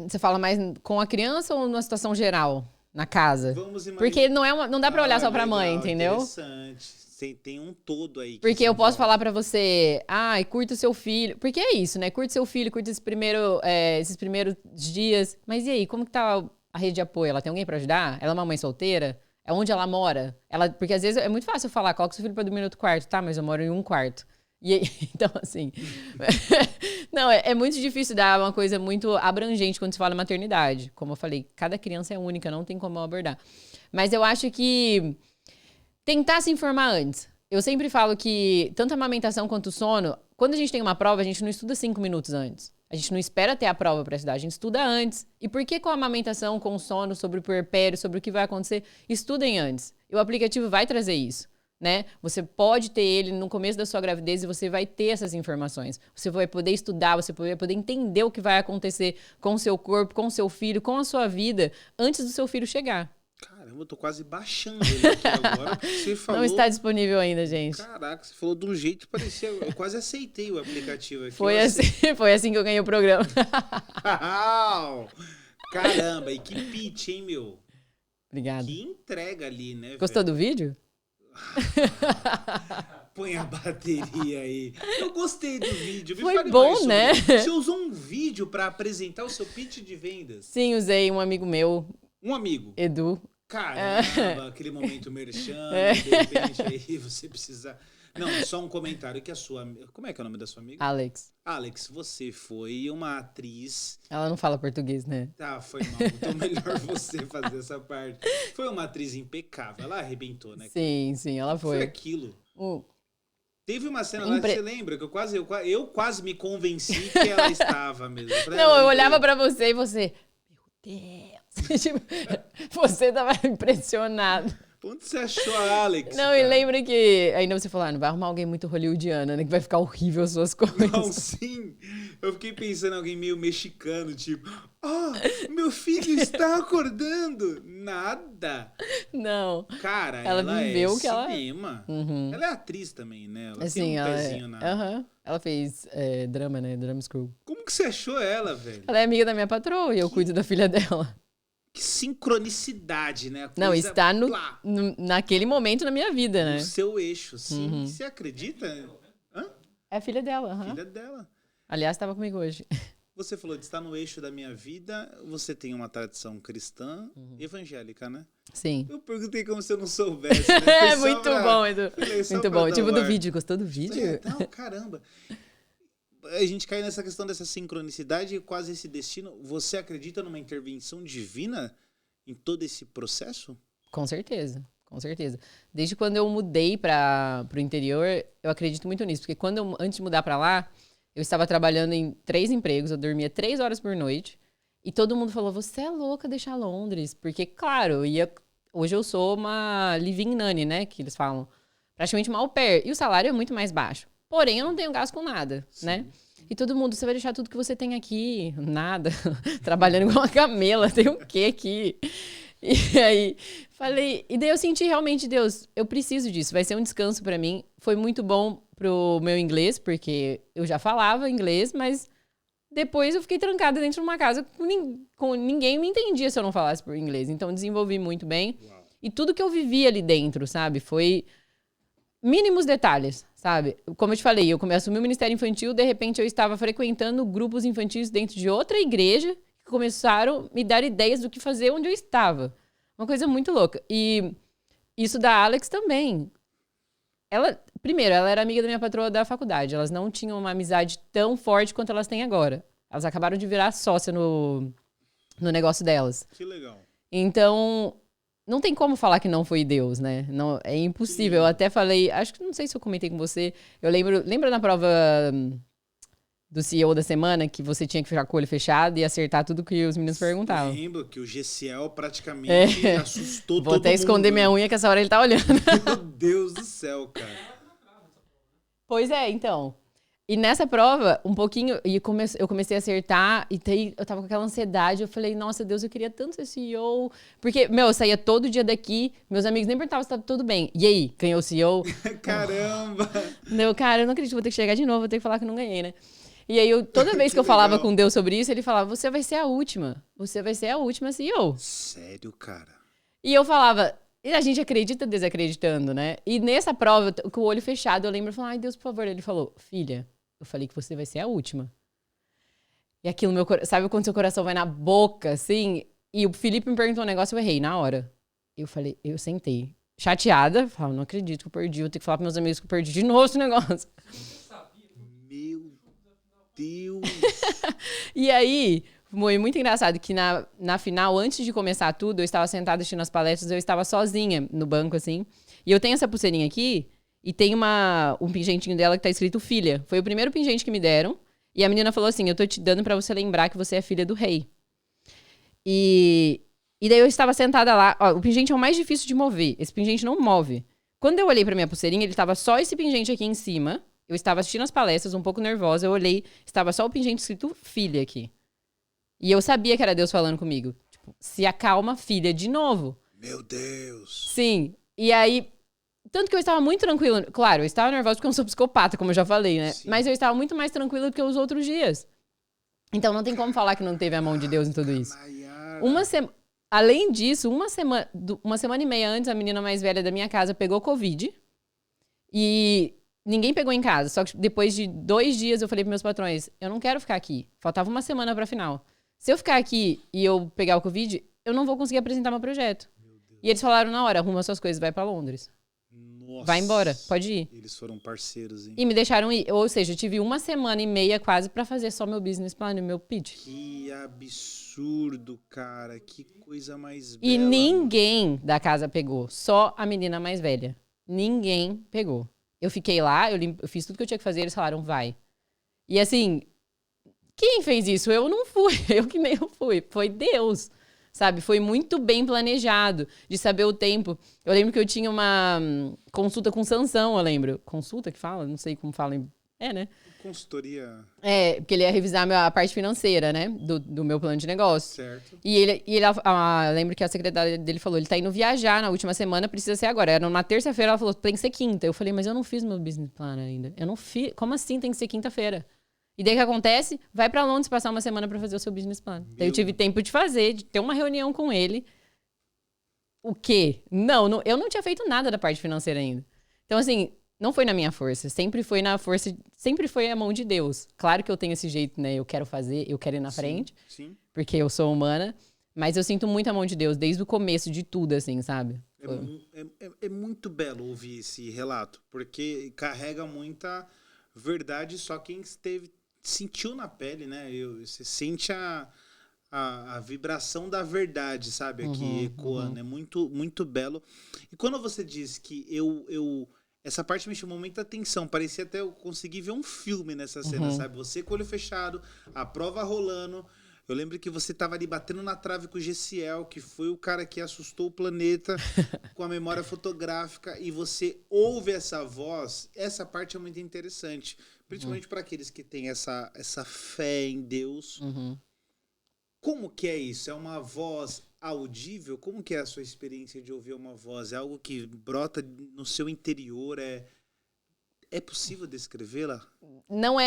Você fala mais com a criança ou numa situação geral? Na casa? Vamos imaginar. Porque não dá pra olhar só pra mãe, entendeu? Interessante. Tem um todo aí. Porque eu posso falar pra você, curta o seu filho. Porque é isso, né? Curta o seu filho, curta esses primeiros dias. Mas e aí, como que tá a rede de apoio? Ela tem alguém pra ajudar? Ela é uma mãe solteira? É onde ela mora? Porque às vezes é muito fácil eu falar, coloca seu filho pra dormir no outro quarto. Tá, mas eu moro em um quarto. E aí, então, assim... não, é muito difícil dar uma coisa muito abrangente quando se fala em maternidade. Como eu falei, cada criança é única, não tem como abordar. Mas eu acho que tentar se informar antes. Eu sempre falo que tanto a amamentação quanto o sono, quando a gente tem uma prova, a gente não estuda 5 minutos antes. A gente não espera ter a prova para estudar, a gente estuda antes. E por que com a amamentação, com o sono, sobre o puerpério, sobre o que vai acontecer, estudem antes. E o aplicativo vai trazer isso. Né? Você pode ter ele no começo da sua gravidez e você vai ter essas informações. Você vai poder estudar, você vai poder entender o que vai acontecer com o seu corpo, com o seu filho, com a sua vida, antes do seu filho chegar. Caramba, eu tô quase baixando ele aqui agora, porque você falou... Não está disponível ainda, gente. Caraca, você falou de um jeito que parecia... Eu quase aceitei o aplicativo aqui. Foi assim que eu ganhei o programa. Caramba, e que pitch, hein, meu? Obrigada. Que entrega ali, né, Gostou velho? do vídeo? Põe a bateria aí. Eu gostei do vídeo. Foi bom, né? Você usou um vídeo para apresentar o seu pitch de vendas? Sim, usei um amigo meu. Um amigo? Edu. Caramba, aquele momento merchan, de repente aí você precisa... Não, só um comentário que a sua... Como é que é o nome da sua amiga? Alex. Alex, você foi uma atriz... Ela não fala português, né? Tá, foi mal. Então melhor você fazer essa parte. Foi uma atriz impecável. Ela arrebentou, né? Sim, ela foi. Foi aquilo. Teve uma cena lá que você lembra que eu quase me convenci que ela estava mesmo. Não, eu olhava pra você e você... Meu Deus! Tipo, você tava impressionado. Onde você achou a Alex? Não, cara? e lembra que... Ainda você falou, não vai arrumar alguém muito hollywoodiana, né? Que vai ficar horrível as suas coisas. Não, sim. Eu fiquei pensando em alguém meio mexicano, tipo... meu filho está acordando. Nada. Não. Cara, ela viveu é que ela... cinema. Uhum. Ela é atriz também, né? Ela Assim, tem um ela pezinho na... Ela fez drama, né? Drama School. Como que você achou ela, velho? Ela é amiga da minha patroa e eu cuido da filha dela. Que sincronicidade, né? Não, está naquele momento na minha vida, né? No seu eixo, sim. Você acredita? Hã? É a filha dela. Filha dela. Aliás, estava comigo hoje. Você falou de estar no eixo da minha vida. Você tem uma tradição cristã evangélica, né? Sim. Eu perguntei como se eu não soubesse. Né? É muito bom, Edu. Muito bom. Tipo do vídeo. Gostou do vídeo? Não, caramba. A gente cai nessa questão dessa sincronicidade e quase esse destino. Você acredita numa intervenção divina em todo esse processo? Com certeza. Com certeza. Desde quando eu mudei para o interior, eu acredito muito nisso. Porque antes de mudar para lá, eu estava trabalhando em 3 empregos, eu dormia 3 horas por noite. E todo mundo falou, você é louca deixar Londres. Porque, claro, hoje eu sou uma living nanny, né? Que eles falam. Praticamente uma au pair. E o salário é muito mais baixo. Porém, eu não tenho gasto com nada, né? E todo mundo, você vai deixar tudo que você tem aqui? Nada. Trabalhando igual uma camela, tem o quê aqui? E aí, falei... E daí eu senti realmente, Deus, eu preciso disso. Vai ser um descanso pra mim. Foi muito bom pro meu inglês, porque eu já falava inglês, mas depois eu fiquei trancada dentro de uma casa com ninguém me entendia se eu não falasse por inglês. Então, desenvolvi muito bem. Uau. E tudo que eu vivi ali dentro, sabe? Foi... mínimos detalhes, sabe? Como eu te falei, eu assumi o Ministério Infantil, de repente eu estava frequentando grupos infantis dentro de outra igreja que começaram a me dar ideias do que fazer onde eu estava. Uma coisa muito louca. E isso da Alex também. Primeiro, ela era amiga da minha patroa da faculdade. Elas não tinham uma amizade tão forte quanto elas têm agora. Elas acabaram de virar sócia no negócio delas. Que legal. Então... não tem como falar que não foi Deus, né? Não, é impossível. Eu até falei, acho que não sei se eu comentei com você. Lembra na prova do CEO da semana que você tinha que ficar com o olho fechado e acertar tudo que os meninos perguntavam? Lembro que o GCL praticamente assustou todo mundo. Vou até esconder minha unha que essa hora ele tá olhando. Meu Deus do céu, cara. Pois é, então. E nessa prova, um pouquinho, eu comecei a acertar, e eu tava com aquela ansiedade, eu falei, nossa, Deus, eu queria tanto ser CEO. Porque, eu saía todo dia daqui, meus amigos nem perguntavam se tava tudo bem. E aí, ganhou o CEO? Caramba! Cara, eu não acredito, vou ter que chegar de novo, vou ter que falar que não ganhei, né? E aí, toda vez que eu falava com Deus sobre isso, ele falava, você vai ser a última. Você vai ser a última CEO. Sério, cara? E eu falava... E a gente acredita desacreditando, né? E nessa prova, com o olho fechado, eu lembro, eu falei, ai, Deus, por favor. Ele falou, filha, eu falei que você vai ser a última. E aquilo, sabe quando seu coração vai na boca, assim? E o Felipe me perguntou um negócio, eu errei na hora. Eu falei, eu sentei, chateada. Falei, não acredito que eu perdi, eu tenho que falar pros meus amigos que eu perdi de novo esse negócio. Meu Deus! E aí... foi muito engraçado que na final, antes de começar tudo, eu estava sentada assistindo as palestras, eu estava sozinha no banco, assim. E eu tenho essa pulseirinha aqui, e tem um pingentinho dela que tá escrito filha. Foi o primeiro pingente que me deram. E a menina falou assim, eu tô te dando pra você lembrar que você é filha do rei. E daí eu estava sentada lá. Ó, o pingente é o mais difícil de mover. Esse pingente não move. Quando eu olhei pra minha pulseirinha, ele tava só esse pingente aqui em cima. Eu estava assistindo as palestras, um pouco nervosa. Eu olhei, estava só o pingente escrito filha aqui. E eu sabia que era Deus falando comigo. Tipo, se acalma, filha, de novo. Meu Deus. Sim. E aí, tanto que eu estava muito tranquila. Claro, eu estava nervosa porque eu não sou psicopata, como eu já falei, né? Sim. Mas eu estava muito mais tranquila do que os outros dias. Então não tem como falar que não teve a mão de Deus em tudo isso. Além disso, uma semana e meia antes, a menina mais velha da minha casa pegou Covid. E ninguém pegou em casa. Só que depois de 2 dias eu falei pros meus patrões, eu não quero ficar aqui. Faltava uma semana pra final. Se eu ficar aqui e eu pegar o Covid, eu não vou conseguir apresentar meu projeto. E eles falaram na hora, arruma suas coisas, vai pra Londres. Nossa. Vai embora, pode ir. Eles foram parceiros, hein? E me deixaram ir. Ou seja, eu tive 1 semana e meia quase pra fazer só meu business plan, meu pitch. Que absurdo, cara. Que coisa mais bela. E ninguém da casa pegou. Só a menina mais velha. Ninguém pegou. Eu fiquei lá, eu fiz tudo que eu tinha que fazer, eles falaram, vai. E assim, quem fez isso? Eu não fui, eu que nem eu fui. Foi Deus, sabe? Foi muito bem planejado, de saber o tempo. Eu lembro que eu tinha uma consulta com Sansão, eu lembro. Consulta que fala? Não sei como fala. Né? Consultoria. Porque ele ia revisar a parte financeira, né? Do meu plano de negócio. Certo. E ele eu lembro que a secretária dele falou, ele tá indo viajar na última semana, precisa ser agora. Era uma terça-feira, ela falou, tem que ser quinta. Eu falei, mas eu não fiz meu business plan ainda. Eu não fiz. Como assim tem que ser quinta-feira? E daí o que acontece? Vai pra Londres passar uma semana pra fazer o seu business plan. Daí eu tive tempo de fazer, de ter uma reunião com ele. O quê? Não, eu não tinha feito nada da parte financeira ainda. Então, assim, não foi na minha força. Sempre foi na força, sempre foi a mão de Deus. Claro que eu tenho esse jeito, né? Eu quero fazer, eu quero ir na frente. Sim. Porque eu sou humana. Mas eu sinto muito a mão de Deus, desde o começo de tudo, assim, sabe? É muito belo ouvir esse relato, porque carrega muita verdade, só quem sentiu na pele, né? Você sente a vibração da verdade, sabe? Aqui ecoando. É muito, muito belo. E quando você diz que essa parte me chamou muita atenção. Parecia até eu conseguir ver um filme nessa cena, sabe? Você com o olho fechado, a prova rolando. Eu lembro que você tava ali batendo na trave com o Gessiel, que foi o cara que assustou o planeta com a memória fotográfica, e você ouve essa voz. Essa parte é muito interessante, principalmente para aqueles que têm essa fé em Deus. Como que é isso? É uma voz audível? Como que é a sua experiência de ouvir uma voz? É algo que brota no seu interior? É possível descrevê-la? Não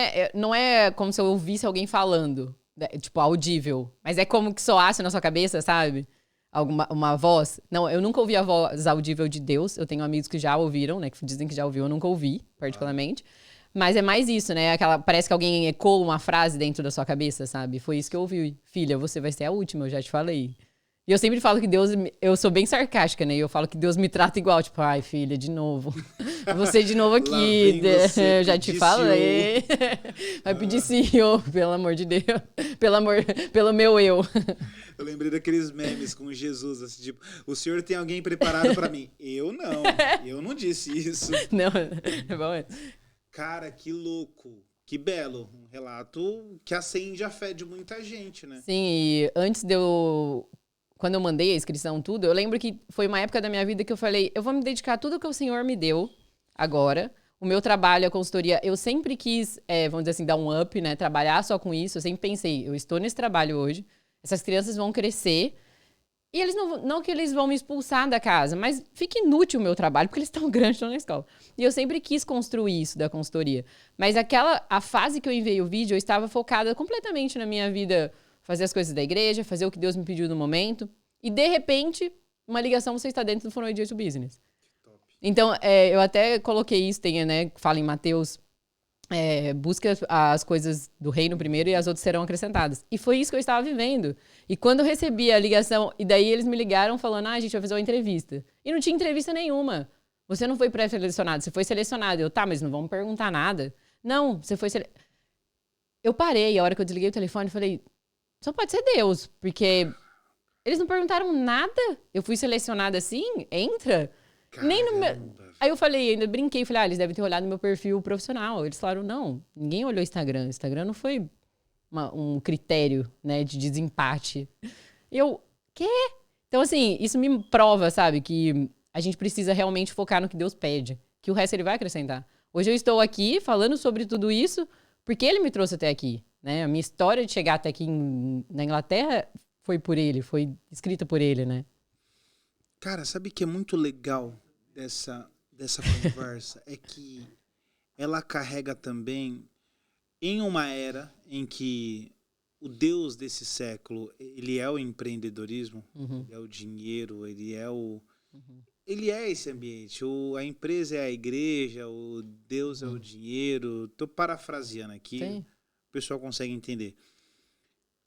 é como se eu ouvisse alguém falando, tipo, audível. Mas é como que soasse na sua cabeça, sabe? Uma voz. Não, eu nunca ouvi a voz audível de Deus. Eu tenho amigos que já ouviram, né? Que dizem que já ouviu. Eu nunca ouvi, particularmente. Mas é mais isso, né? Parece que alguém ecoa uma frase dentro da sua cabeça, sabe? Foi isso que eu ouvi. Filha, você vai ser a última, eu já te falei. E eu sempre falo que Deus... Eu sou bem sarcástica, né? E eu falo que Deus me trata igual. Tipo, ai, filha, de novo. Você de novo aqui. Eu já te falei. Vai pedir CEO, pelo amor de Deus. Pelo meu eu. Eu lembrei daqueles memes com Jesus, assim, tipo, o senhor tem alguém preparado pra mim? Eu não. Eu não disse isso. Não, é bom. Cara, que louco. Que belo. Um relato que acende a fé de muita gente, né? Sim, e antes quando eu mandei a inscrição, tudo, eu lembro que foi uma época da minha vida que eu falei, eu vou me dedicar a tudo que o Senhor me deu agora. O meu trabalho, a consultoria, eu sempre quis, vamos dizer assim, dar um up, né? Trabalhar só com isso. Eu sempre pensei, eu estou nesse trabalho hoje, essas crianças vão crescer e eles não que eles vão me expulsar da casa, mas fica inútil o meu trabalho, porque eles estão grandes, estão na escola. E eu sempre quis construir isso da consultoria. Mas a fase que eu enviei o vídeo, eu estava focada completamente na minha vida, fazer as coisas da igreja, fazer o que Deus me pediu no momento. E, de repente, uma ligação, você está dentro do From Idea to Business. Então, eu até coloquei isso, né? Fala em Mateus, busca as coisas do reino primeiro e as outras serão acrescentadas. E foi isso que eu estava vivendo. E quando eu recebi a ligação, e daí eles me ligaram falando, a gente vai fazer uma entrevista. E não tinha entrevista nenhuma. Você não foi pré-selecionado, você foi selecionado. Eu, tá, mas não vamos perguntar nada. Não, você foi selecionado. Eu parei, a hora que eu desliguei o telefone, falei, só pode ser Deus, porque eles não perguntaram nada. Eu fui selecionada assim, entra. Caramba. Nem no meu... Aí eu falei, ainda brinquei, falei, eles devem ter olhado no meu perfil profissional. Eles falaram, não, ninguém olhou o Instagram. O Instagram não foi um critério, né, de desempate. Eu, quê? Então, assim, isso me prova, sabe, que a gente precisa realmente focar no que Deus pede, que o resto ele vai acrescentar. Hoje eu estou aqui falando sobre tudo isso porque ele me trouxe até aqui, né? A minha história de chegar até aqui na Inglaterra foi por ele, foi escrita por ele, né? Cara, sabe que é muito legal dessa conversa? É que ela carrega também em uma era em que o Deus desse século, ele é o empreendedorismo, ele é o dinheiro, ele é esse ambiente. A empresa é a igreja, o Deus é o dinheiro. Tô parafraseando aqui, Sim. o pessoal consegue entender.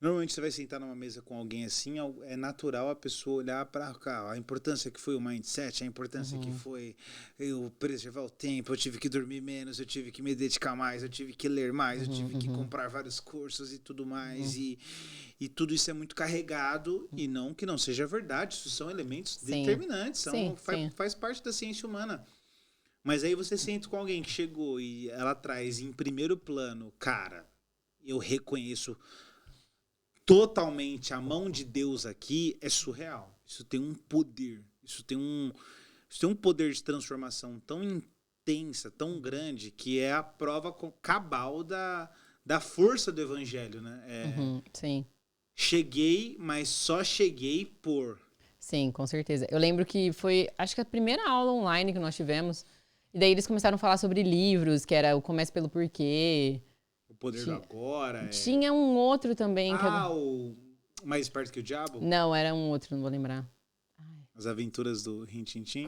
Normalmente você vai sentar numa mesa com alguém assim, é natural a pessoa olhar para a importância que foi o mindset, a importância que foi eu preservar o tempo, eu tive que dormir menos, eu tive que me dedicar mais, eu tive que ler mais, eu tive que comprar vários cursos e tudo mais. E tudo isso é muito carregado, e não que não seja verdade, isso são elementos determinantes, faz parte da ciência humana. Mas aí você sente com alguém que chegou e ela traz em primeiro plano, cara, eu reconheço totalmente a mão de Deus aqui, é surreal. Isso tem um poder, isso tem um poder de transformação tão intensa, tão grande, que é a prova cabal da força do evangelho, né? Sim. Cheguei, mas só cheguei por... Sim, com certeza. Eu lembro que foi, acho que a primeira aula online que nós tivemos, e daí eles começaram a falar sobre livros, que era o Comece pelo Porquê. O Poder do Agora. Tinha um outro também. O Mais Esperto que o Diabo? Não, era um outro, não vou lembrar. As Aventuras do Rin Tin Tin?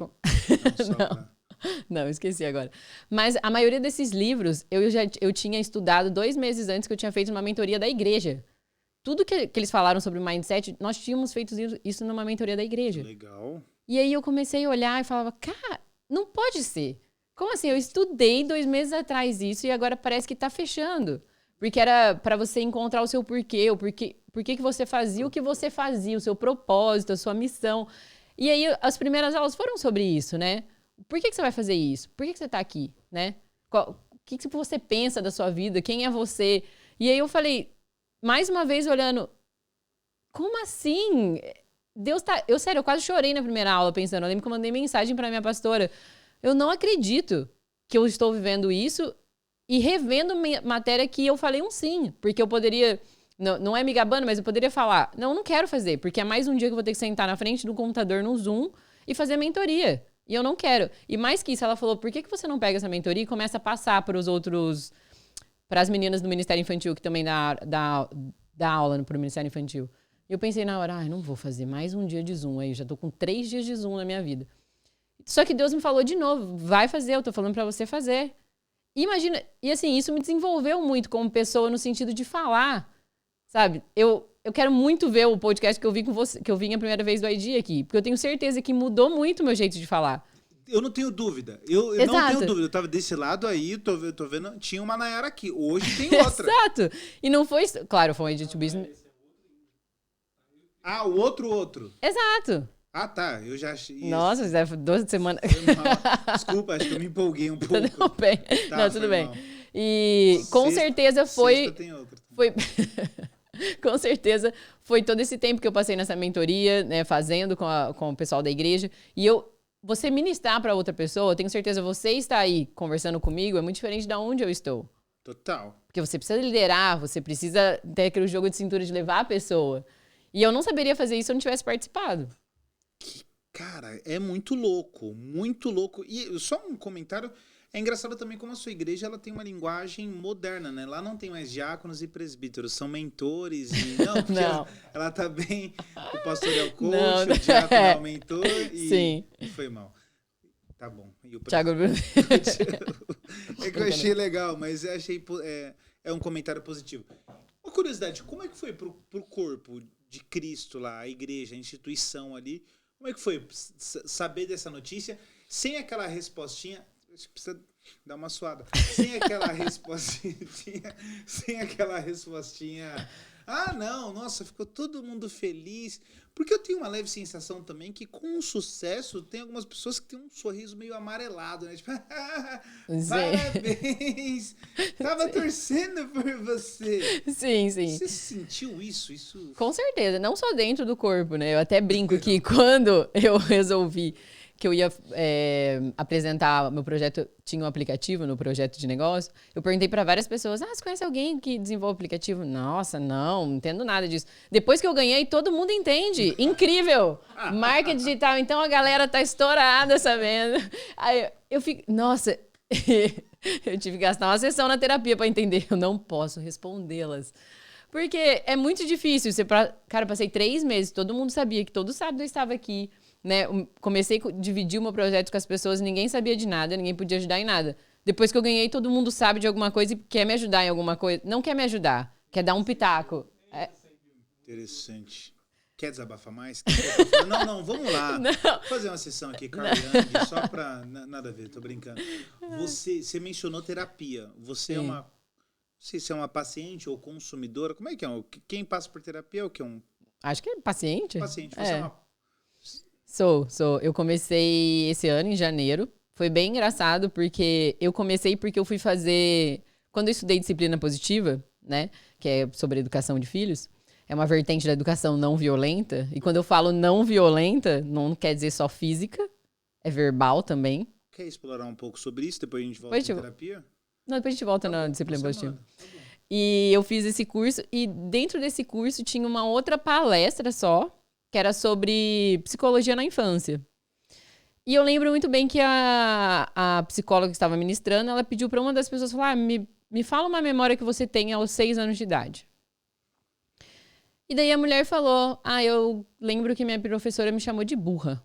Não, esqueci agora. Mas a maioria desses livros, eu tinha estudado 2 meses antes que eu tinha feito uma mentoria da igreja. Tudo que eles falaram sobre mindset, nós tínhamos feito isso numa mentoria da igreja. Legal. E aí eu comecei a olhar e falava, cara, não pode ser. Como assim? Eu estudei 2 meses atrás isso e agora parece que tá fechando. Porque era para você encontrar o seu porquê, por que você fazia o que você fazia, o seu propósito, a sua missão. E aí as primeiras aulas foram sobre isso, né? Por que você vai fazer isso? Por que você tá aqui, né? O que você pensa da sua vida? Quem é você? E aí eu falei... Mais uma vez olhando, como assim? Deus tá... Sério, eu quase chorei na primeira aula pensando. Eu lembro que eu mandei mensagem pra minha pastora. Eu não acredito que eu estou vivendo isso e revendo matéria que eu falei um sim. Porque eu poderia... Não é me gabando, mas eu poderia falar, não quero fazer. Porque é mais um dia que eu vou ter que sentar na frente do computador no Zoom e fazer mentoria. E eu não quero. E mais que isso, ela falou, por que você não pega essa mentoria e começa a passar para os outros... para as meninas do Ministério Infantil, que também dá aula pro Ministério Infantil. E eu pensei na hora, não vou fazer mais um dia de Zoom aí, já tô com 3 dias de Zoom na minha vida. Só que Deus me falou de novo, vai fazer, eu tô falando pra você fazer. Imagina, e assim, isso me desenvolveu muito como pessoa no sentido de falar, sabe? Eu quero muito ver o podcast que eu vi com você, que eu vim a primeira vez do ID aqui, porque eu tenho certeza que mudou muito o meu jeito de falar. Eu não tenho dúvida. Eu não tenho dúvida. Eu tava desse lado aí, tô vendo, tinha uma Nayara aqui. Hoje tem outra. Exato. E não foi... Claro, foi um Edit Business. Ah, o outro. Exato. Ah, tá. Eu já achei. Nossa, já foi 12 semanas. Desculpa, acho que eu me empolguei um pouco. Tudo bem. Tá, não, tudo bem. Mal. E com certeza foi... Sexta tem outra. Foi... Com certeza foi todo esse tempo que eu passei nessa mentoria, né, fazendo com o pessoal da igreja. E você ministrar para outra pessoa, eu tenho certeza você estar aí conversando comigo é muito diferente de onde eu estou. Total. Porque você precisa liderar, você precisa ter aquele jogo de cintura de levar a pessoa. E eu não saberia fazer isso se eu não tivesse participado. Cara, é muito louco, muito louco. E só um comentário, é engraçado também como a sua igreja ela tem uma linguagem moderna, né? Lá não tem mais diáconos e presbíteros, são mentores e... Não, porque não. Ela tá bem... O pastor é o coach, o diácono é o mentor e... Sim. Foi mal. Tá bom. E o Thiago... É que eu achei legal, mas eu achei... É um comentário positivo. Uma curiosidade, como é que foi pro corpo de Cristo lá, a igreja, a instituição ali? Como é que foi saber dessa notícia sem aquela respostinha... Acho que precisa dar uma suada. Sem aquela respostinha. Ah, não, nossa, ficou todo mundo feliz. Porque eu tenho uma leve sensação também que com o sucesso tem algumas pessoas que têm um sorriso meio amarelado, né? Tipo, parabéns! Tava torcendo por você. Sim. Você sentiu isso? Com certeza, não só dentro do corpo, né? Eu até brinco que quando eu resolvi que eu ia apresentar meu projeto, tinha um aplicativo no projeto de negócio, eu perguntei para várias pessoas, você conhece alguém que desenvolve aplicativo? Nossa, não entendo nada disso. Depois que eu ganhei, todo mundo entende. Incrível! Marca digital, então a galera tá estourada sabendo. Aí eu fico, nossa, eu tive que gastar uma sessão na terapia para entender, eu não posso respondê-las. Porque é muito difícil. Cara, passei 3 meses, todo mundo sabia que todo sábado eu estava aqui. Né? Comecei a dividir o meu projeto com as pessoas, ninguém sabia de nada, ninguém podia ajudar em nada. Depois que eu ganhei, todo mundo sabe de alguma coisa e quer me ajudar em alguma coisa. Não quer me ajudar, quer dar um pitaco. Interessante. Quer desabafar mais? Não, vamos lá. Não. Vou fazer uma sessão aqui, Carl Jung, só pra... Nada a ver, tô brincando. Você mencionou terapia. Você é uma... Não sei se é uma paciente ou consumidora. Como é que é? Quem passa por terapia é o que? Acho que é paciente. Paciente. Você é uma... Sou. Eu comecei esse ano, em janeiro. Foi bem engraçado, porque eu comecei porque eu fui fazer... Quando eu estudei disciplina positiva, né? Que é sobre educação de filhos, é uma vertente da educação não violenta. E quando eu falo não violenta, não quer dizer só física, é verbal também. Quer explorar um pouco sobre isso? Depois a gente volta em terapia? Não, depois a gente volta na disciplina positiva. E eu fiz esse curso, e dentro desse curso tinha uma outra palestra só, que era sobre psicologia na infância. E eu lembro muito bem que a psicóloga que estava ministrando, ela pediu para uma das pessoas falar, me fala uma memória que você tem aos 6 anos de idade. E daí a mulher falou, eu lembro que minha professora me chamou de burra.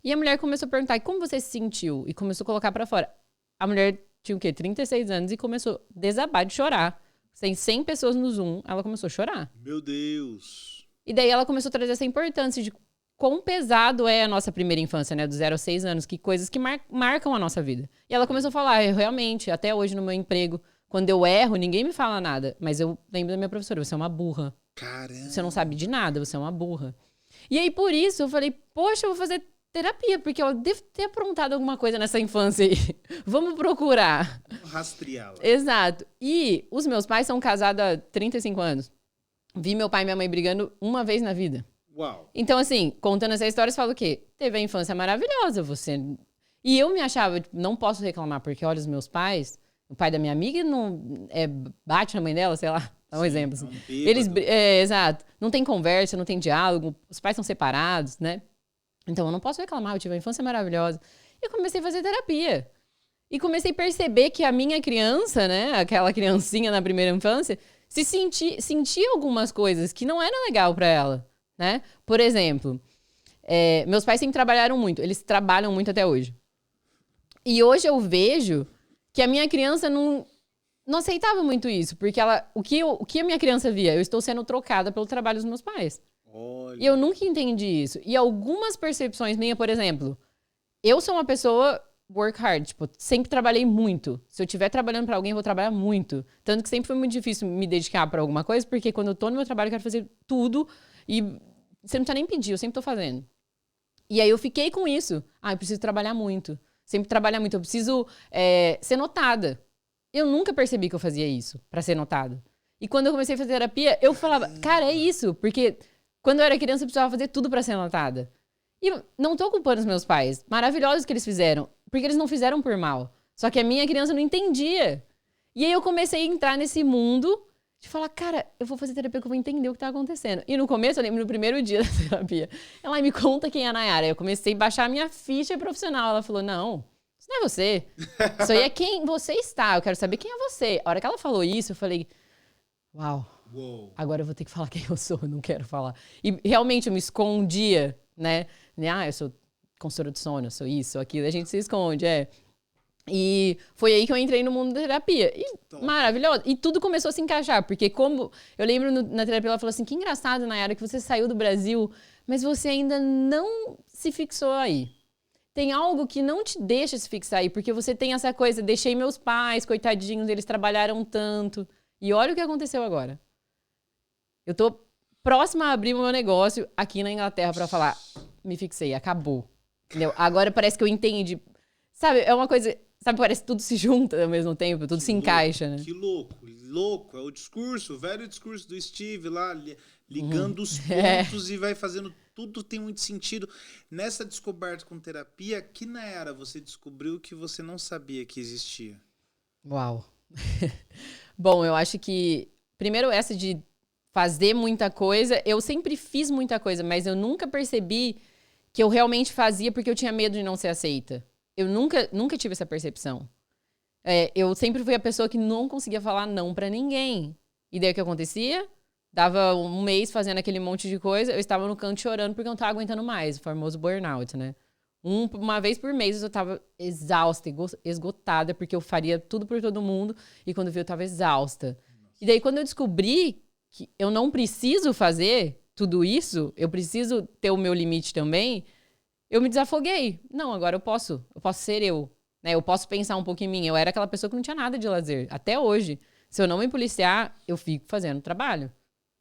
E a mulher começou a perguntar, como você se sentiu? E começou a colocar pra fora. A mulher tinha o quê? 36 anos e começou a desabar de chorar. Tem 100 pessoas no Zoom, ela começou a chorar. Meu Deus! E daí ela começou a trazer essa importância de quão pesado é a nossa primeira infância, né? Do 0 aos 6 anos, que coisas que marcam a nossa vida. E ela começou a falar, realmente, até hoje no meu emprego, quando eu erro, ninguém me fala nada. Mas eu lembro da minha professora, você é uma burra. Caramba! Você não sabe de nada, você é uma burra. E aí, por isso, eu falei, poxa, eu vou fazer terapia, porque eu devo ter aprontado alguma coisa nessa infância aí. Vamos procurar. Rastreá-la. Exato. E os meus pais são casados há 35 anos. Vi meu pai e minha mãe brigando uma vez na vida. Uau. Então, assim, contando essa história, você fala o quê? Teve a infância maravilhosa, você... E eu me achava, não posso reclamar, porque olha os meus pais, o pai da minha amiga não bate na mãe dela, sei lá, dá um exemplo. Assim. Exato. Não tem conversa, não tem diálogo, os pais são separados, né? Então, eu não posso reclamar, eu tive uma infância maravilhosa. E eu comecei a fazer terapia. E comecei a perceber que a minha criança, né, aquela criancinha na primeira infância, sentia algumas coisas que não eram legal pra ela, né? Por exemplo, meus pais sempre trabalharam muito, eles trabalham muito até hoje. E hoje eu vejo que a minha criança não aceitava muito isso, porque o que a minha criança via? Eu estou sendo trocada pelo trabalho dos meus pais. Olha. E eu nunca entendi isso. E algumas percepções minhas, por exemplo, eu sou uma pessoa work hard, tipo, sempre trabalhei muito. Se eu estiver trabalhando pra alguém, eu vou trabalhar muito. Tanto que sempre foi muito difícil me dedicar pra alguma coisa, porque quando eu tô no meu trabalho, eu quero fazer tudo e você não precisa nem pedir, eu sempre tô fazendo. E aí eu fiquei com isso. Eu preciso trabalhar muito. Sempre trabalhar muito. Eu preciso ser notada. Eu nunca percebi que eu fazia isso pra ser notada. E quando eu comecei a fazer terapia, eu falava, cara, é isso, porque... Quando eu era criança, eu precisava fazer tudo pra ser notada. E não tô culpando os meus pais. Maravilhosos que eles fizeram. Porque eles não fizeram por mal. Só que a minha criança não entendia. E aí eu comecei a entrar nesse mundo de falar, cara, eu vou fazer terapia que eu vou entender o que tá acontecendo. E no começo, eu lembro no primeiro dia da terapia, ela me conta quem é a Nayara. Eu comecei a baixar a minha ficha profissional. Ela falou, não, isso não é você. Isso aí é quem você está. Eu quero saber quem é você. A hora que ela falou isso, eu falei, uau. Uou. Agora eu vou ter que falar quem eu sou, eu não quero falar. E realmente eu me escondia, né? Eu sou consultora de sono, eu sou isso, sou aquilo. A gente se esconde, E foi aí que eu entrei no mundo da terapia. E maravilhoso. E tudo começou a se encaixar, porque como... Eu lembro na terapia, ela falou assim, que engraçado, Nayara, que você saiu do Brasil, mas você ainda não se fixou aí. Tem algo que não te deixa se fixar aí, porque você tem essa coisa, deixei meus pais, coitadinhos, eles trabalharam tanto. E olha o que aconteceu agora. Eu tô próxima a abrir o meu negócio aqui na Inglaterra pra falar, me fixei, acabou. Entendeu? Agora parece que eu entendi. Sabe, é uma coisa... Sabe, parece que tudo se junta ao mesmo tempo, tudo se encaixa, né? Que louco. É o discurso, o velho discurso do Steve lá, ligando os pontos e vai fazendo... Tudo tem muito sentido. Nessa descoberta com terapia, que Nayara você descobriu que você não sabia que existia? Uau. Bom, eu acho que... Primeiro, essa de fazer muita coisa. Eu sempre fiz muita coisa, mas eu nunca percebi que eu realmente fazia porque eu tinha medo de não ser aceita. Eu nunca tive essa percepção. Eu sempre fui a pessoa que não conseguia falar não pra ninguém. E daí o que acontecia? Dava um mês fazendo aquele monte de coisa, eu estava no canto chorando porque eu não estava aguentando mais. O famoso burnout, né? Uma vez por mês eu estava exausta, esgotada, porque eu faria tudo por todo mundo. E quando eu vi, eu estava exausta. E daí quando eu descobri que eu não preciso fazer tudo isso, eu preciso ter o meu limite também, eu me desafoguei. Não, agora eu posso ser eu, né? Eu posso pensar um pouco em mim. Eu era aquela pessoa que não tinha nada de lazer. Até hoje, se eu não me policiar, eu fico fazendo trabalho.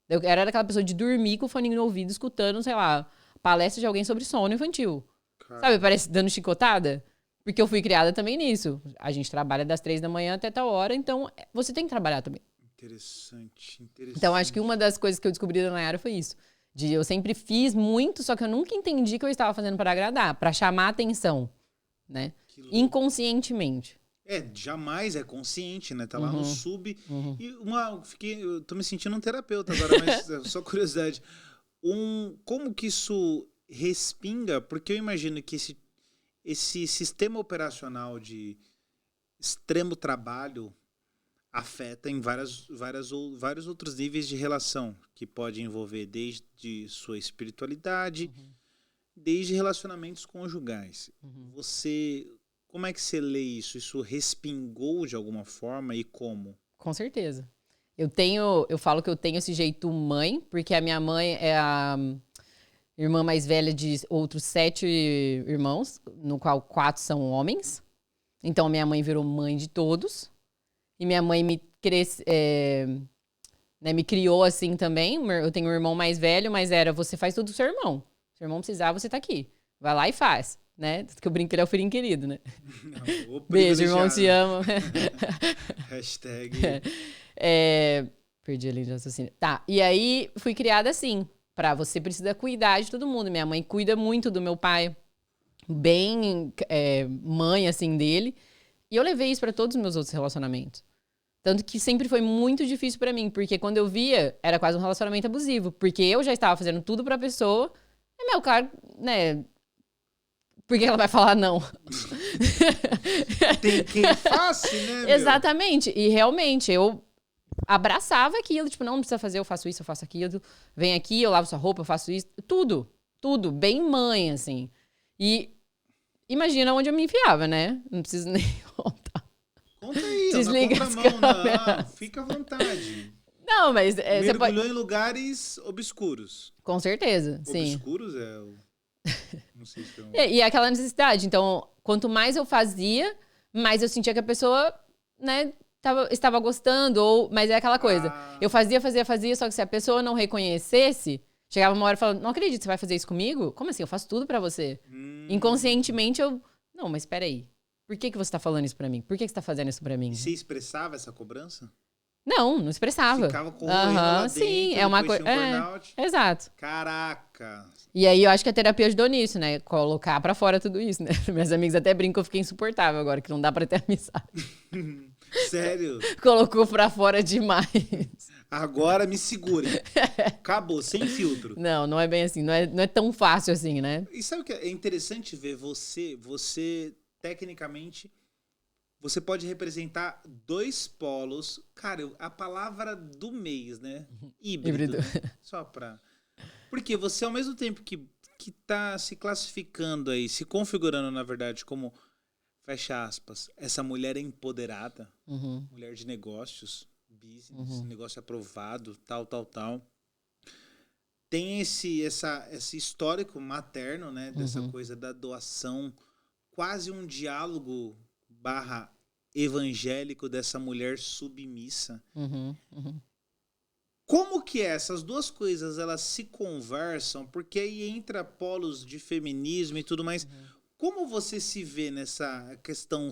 Eu era aquela pessoa de dormir com o fone no ouvido, escutando, sei lá, palestra de alguém sobre sono infantil. Caramba. Sabe, parece dando chicotada. Porque eu fui criada também nisso. A gente trabalha das 3 da manhã até tal hora, então você tem que trabalhar também. Interessante. Então, acho que uma das coisas que eu descobri da Nayara foi isso. Eu sempre fiz muito, só que eu nunca entendi que eu estava fazendo para agradar, para chamar atenção, né? Inconscientemente. Jamais é consciente, né? Tá lá no sub. E eu tô me sentindo um terapeuta agora, mas só curiosidade. Como que isso respinga? Porque eu imagino que esse sistema operacional de extremo trabalho afeta em vários outros níveis de relação, que pode envolver desde sua espiritualidade, desde relacionamentos conjugais. Como é que você lê isso? Isso respingou de alguma forma e como? Com certeza. Eu falo que eu tenho esse jeito mãe, porque a minha mãe é a irmã mais velha de outros 7 irmãos, no qual 4 são homens. Então, minha mãe virou mãe de todos. E minha mãe me criou assim também. Eu tenho um irmão mais velho, mas você faz tudo do seu irmão. Se o irmão precisar, você tá aqui. Vai lá e faz, né? Que eu brinco que ele é o filhinho querido, né? Não, beijo, irmão, te amo. Hashtag. Perdi a linha de raciocínio. Tá, e aí fui criada assim. Você precisa cuidar de todo mundo. Minha mãe cuida muito do meu pai. Bem mãe, assim, dele. E eu levei isso pra todos os meus outros relacionamentos. Tanto que sempre foi muito difícil pra mim, porque quando eu via, era quase um relacionamento abusivo. Porque eu já estava fazendo tudo pra pessoa, e meu cara, né... Por que ela vai falar não? Tem quem faça, né, meu? Exatamente. E realmente, eu abraçava aquilo. Tipo, não precisa fazer, eu faço isso, eu faço aquilo. Vem aqui, eu lavo sua roupa, eu faço isso. Tudo. Tudo. Bem mãe, assim. E imagina onde eu me enfiava, né? Não preciso nem contar. Conta aí, desliga na contramão, não. Fica à vontade. Não, mas... Mergulhou você pode... em lugares obscuros. Com certeza, sim. Obscuros não sei se e aquela necessidade. Então, quanto mais eu fazia, mais eu sentia que a pessoa, né, estava gostando. Mas é aquela coisa. Eu fazia, só que se a pessoa não reconhecesse, chegava uma hora e falava, não acredito, você vai fazer isso comigo? Como assim? Eu faço tudo pra você. Inconscientemente, não, mas peraí. Por que você tá falando isso pra mim? Por que você tá fazendo isso pra mim? E você expressava essa cobrança? Não expressava. Ficava corroendo lá dentro, sim, é uma coisa. Exato. Caraca. E aí eu acho que a terapia ajudou nisso, né? Colocar pra fora tudo isso, né? Minhas amigas até brincam que eu fiquei insuportável agora, que não dá pra ter amizade. Sério? Colocou pra fora demais. Agora me segure. Acabou, sem filtro. Não é bem assim. Não é tão fácil assim, né? E sabe o que é interessante ver você tecnicamente, você pode representar 2 polos. Cara, a palavra do mês, né? Híbrido. Né? Só pra... Porque você, ao mesmo tempo que tá se classificando aí, se configurando, na verdade, como, fecha aspas, essa mulher empoderada, mulher de negócios, business, negócio aprovado, tal. Tem esse histórico materno, né? Dessa coisa da doação, quase um diálogo / evangélico dessa mulher submissa. Como que essas duas coisas elas se conversam? Porque aí entra polos de feminismo e tudo mais. Como você se vê nessa questão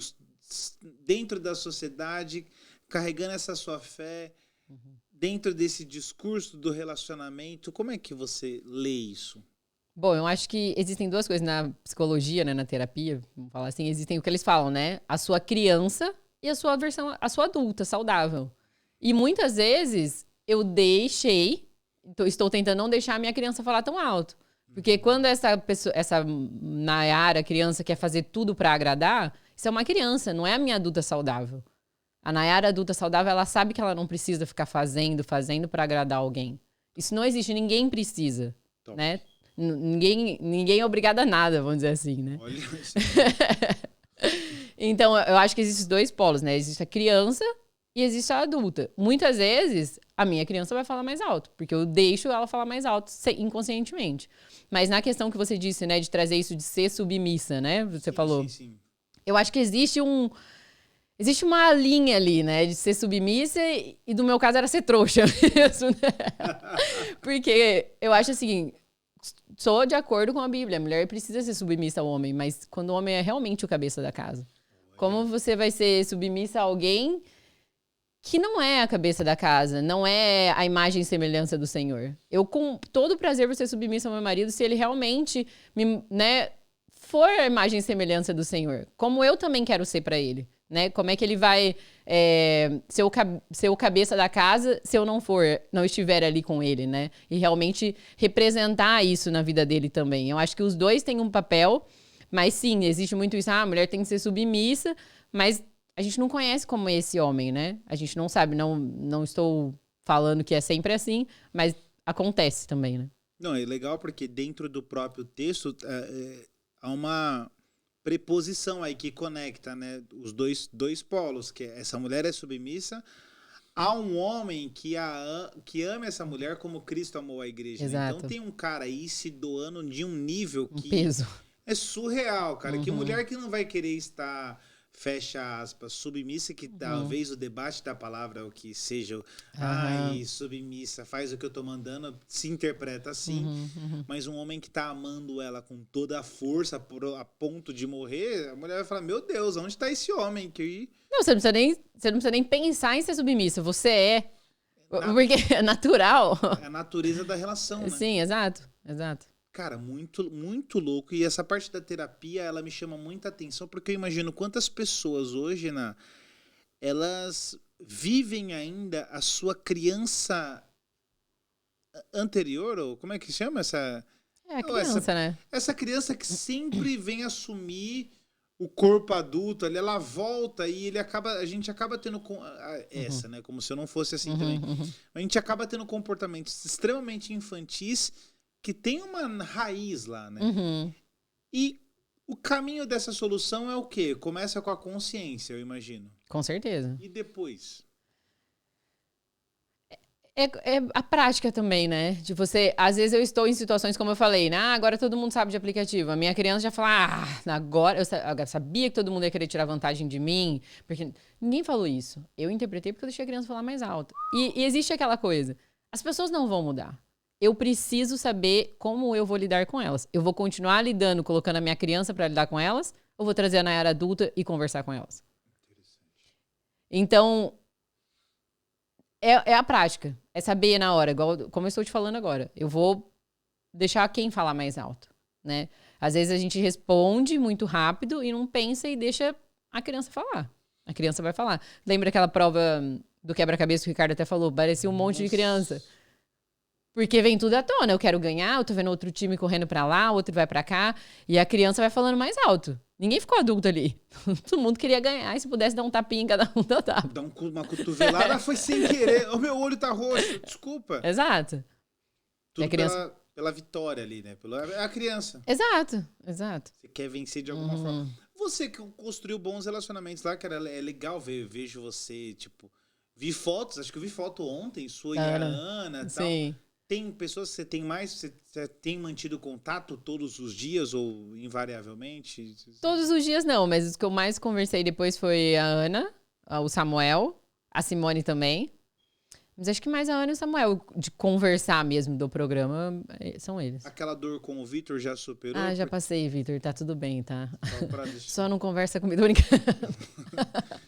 dentro da sociedade, carregando essa sua fé, dentro desse discurso do relacionamento? Como é que você lê isso? Bom, eu acho que existem 2 coisas na psicologia, né, na terapia, vamos falar assim, existem o que eles falam, né? A sua criança e a sua versão, a sua adulta, saudável. E muitas vezes eu estou tentando não deixar a minha criança falar tão alto. Porque quando essa Nayara, criança, quer fazer tudo pra agradar, isso é uma criança, não é a minha adulta saudável. A Nayara adulta saudável, ela sabe que ela não precisa ficar fazendo pra agradar alguém. Isso não existe, ninguém precisa, né? Ninguém é obrigado a nada, vamos dizer assim, né? Olha isso. Então, eu acho que existem 2 polos, né? Existe a criança e existe a adulta. Muitas vezes, a minha criança vai falar mais alto, porque eu deixo ela falar mais alto inconscientemente. Mas na questão que você disse, né, de trazer isso de ser submissa, né? Você falou. Sim. Eu acho que existe uma linha ali, né? De ser submissa e do meu caso era ser trouxa mesmo, né? Porque eu acho assim, sou de acordo com a Bíblia. A mulher precisa ser submissa ao homem, mas quando o homem é realmente o cabeça da casa. Como você vai ser submissa a alguém que não é a cabeça da casa, não é a imagem e semelhança do Senhor? Eu, com todo prazer, vou ser submissa ao meu marido se ele realmente for a imagem e semelhança do Senhor. Como eu também quero ser para ele. Né? Como é que ele vai ser o cabeça da casa se eu não estiver ali com ele, né? E realmente representar isso na vida dele também. Eu acho que os dois têm um papel, mas sim, existe muito isso. A mulher tem que ser submissa, mas a gente não conhece como é esse homem, né? A gente não sabe, não estou falando que é sempre assim, mas acontece também, né? Não, é legal porque dentro do próprio texto há uma preposição aí que conecta, né, os dois polos, que essa mulher é submissa a um homem que ama essa mulher como Cristo amou a igreja. Né? Então tem um cara aí se doando de um nível que peso. É surreal, cara. Que mulher que não vai querer estar, fecha aspas, submissa, que talvez o debate da palavra é o que seja, submissa, faz o que eu tô mandando, se interpreta assim, mas um homem que tá amando ela com toda a força a ponto de morrer, a mulher vai falar, meu Deus, onde tá esse homem? Não, você não precisa nem pensar em ser submissa, você é. Porque é natural. É a natureza da relação, né? Sim, exato. Cara, muito, muito louco. E essa parte da terapia, ela me chama muita atenção, porque eu imagino quantas pessoas hoje, elas vivem ainda a sua criança anterior, ou como é que chama essa... É a criança, né? Essa criança que sempre vem assumir o corpo adulto, ali ela volta e a gente acaba tendo né? Como se eu não fosse assim também. A gente acaba tendo comportamentos extremamente infantis que tem uma raiz lá, né? E o caminho dessa solução é o quê? Começa com a consciência, eu imagino. Com certeza. E depois? É a prática também, né? De você... Às vezes eu estou em situações, como eu falei, né? Agora todo mundo sabe de aplicativo. A minha criança já fala, agora eu sabia que todo mundo ia querer tirar vantagem de mim. Porque ninguém falou isso. Eu interpretei porque eu deixei a criança falar mais alto. E existe aquela coisa. As pessoas não vão mudar. Eu preciso saber como eu vou lidar com elas. Eu vou continuar lidando, colocando a minha criança para lidar com elas, ou vou trazer a Nayara adulta e conversar com elas? Então, é a prática. É saber na hora, igual como eu estou te falando agora. Eu vou deixar quem falar mais alto, né? Às vezes a gente responde muito rápido e não pensa e deixa a criança falar. A criança vai falar. Lembra aquela prova do quebra-cabeça que o Ricardo até falou? Parecia um monte de criança. Porque vem tudo à tona. Eu quero ganhar, eu tô vendo outro time correndo pra lá, outro vai pra cá. E a criança vai falando mais alto. Ninguém ficou adulto ali. Todo mundo queria ganhar. E se pudesse dar um tapinha em cada um, dava. Dar uma cotovelada foi sem querer. O meu olho tá roxo, desculpa. Exato. Tudo a criança... pela vitória ali, né? É a criança. Exato. Você quer vencer de alguma forma. Você que construiu bons relacionamentos lá, cara, é legal ver. Eu vejo você, tipo... Vi fotos, acho que eu vi foto ontem, sua e a Ana e tal. Sim. Tem pessoas que você tem mais, você tem mantido contato todos os dias ou invariavelmente? Todos os dias não, mas os que eu mais conversei depois foi a Ana, o Samuel, a Simone também. Mas acho que mais a Ana e o Samuel, de conversar mesmo do programa, são eles. Aquela dor com o Vitor já superou? Já passei, Vitor, tá tudo bem, tá? Só não conversa comigo, tô brincando.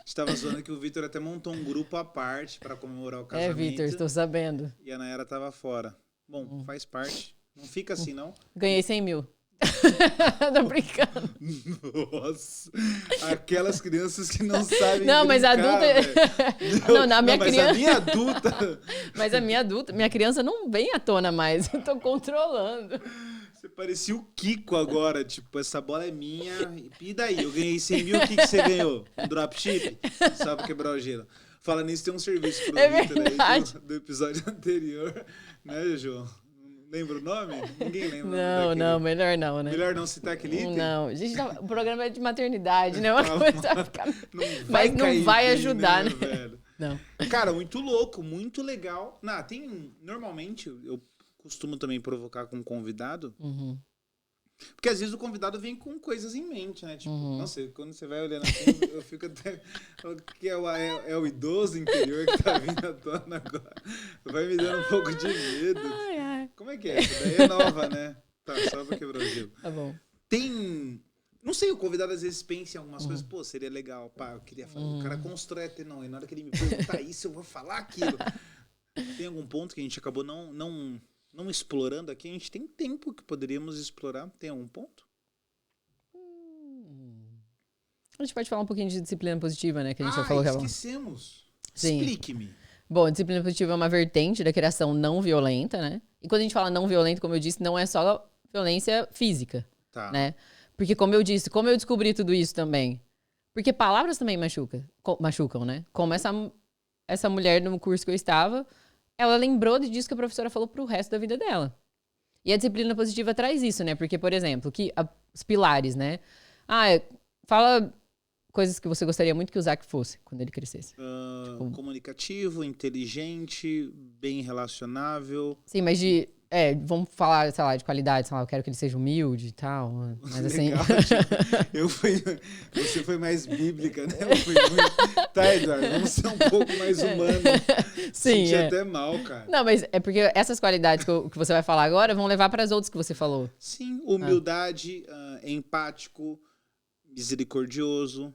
Estava zoando que o Vitor até montou um grupo à parte para comemorar o casamento. Vitor, estou sabendo. E a Nayara tava fora. Bom, faz parte. Não fica assim, não? Ganhei 100 mil. Tô brincando. Nossa. Aquelas crianças que não sabem Não, mas a adulta... Não, mas a minha adulta... Mas a minha adulta... Minha criança não vem à tona mais. Eu tô controlando. Você parecia o Kiko agora, tipo, essa bola é minha, e daí? Eu ganhei 100 mil, o que você ganhou? Um dropship? Só pra quebrar o gelo. Fala nisso, tem um serviço pro Vitor aí do episódio anterior, né, João? Lembra o nome? Ninguém lembra. Não, melhor não, né? Melhor não citar aquele item? Não, gente, o programa é de maternidade, né? Uma coisa vai ficar... Mas não vai ajudar, né? Velho? Não. Cara, muito louco, muito legal. Normalmente, eu costumo também provocar com um convidado. Porque às vezes o convidado vem com coisas em mente, né? Tipo, nossa, quando você vai olhando assim, eu fico até... que é o idoso interior que tá vindo à tona agora. Vai me dando um pouco de medo. Como é que é? Essa daí é nova, né? Tá, só pra quebrar o gelo. Tá bom. Tem... Não sei, o convidado às vezes pensa em algumas coisas. Pô, seria legal, pá, eu queria falar. O cara constrói até não. E na hora que ele me perguntar isso, eu vou falar aquilo. Tem algum ponto que a gente acabou não explorando aqui? A gente tem tempo que poderíamos explorar. Tem algum ponto? A gente pode falar um pouquinho de disciplina positiva, né? Que a gente já falou que é bom. Esquecemos. Sim. Explique-me. Bom, disciplina positiva é uma vertente da criação não violenta, né? E quando a gente fala não violenta, como eu disse, não é só violência física, Tá. né? Porque como eu disse, como eu descobri tudo isso também? Porque palavras também machucam, né? Como essa mulher no curso que eu estava, ela lembrou disso que a professora falou pro resto da vida dela. E a disciplina positiva traz isso, né? Porque, por exemplo, os pilares, né? Fala coisas que você gostaria muito que o Zac fosse quando ele crescesse. Comunicativo, inteligente, bem relacionável. Sim, mas vamos falar, sei lá, de qualidade, sei lá, eu quero que ele seja humilde e tal, mas assim... Legal, você foi mais bíblica, né? Eu fui muito... Tá, Eduardo, vamos ser um pouco mais humano. Sim, Senti até mal, cara. Não, mas é porque essas qualidades que você vai falar agora vão levar para as outras que você falou. Sim, humildade, empático, misericordioso.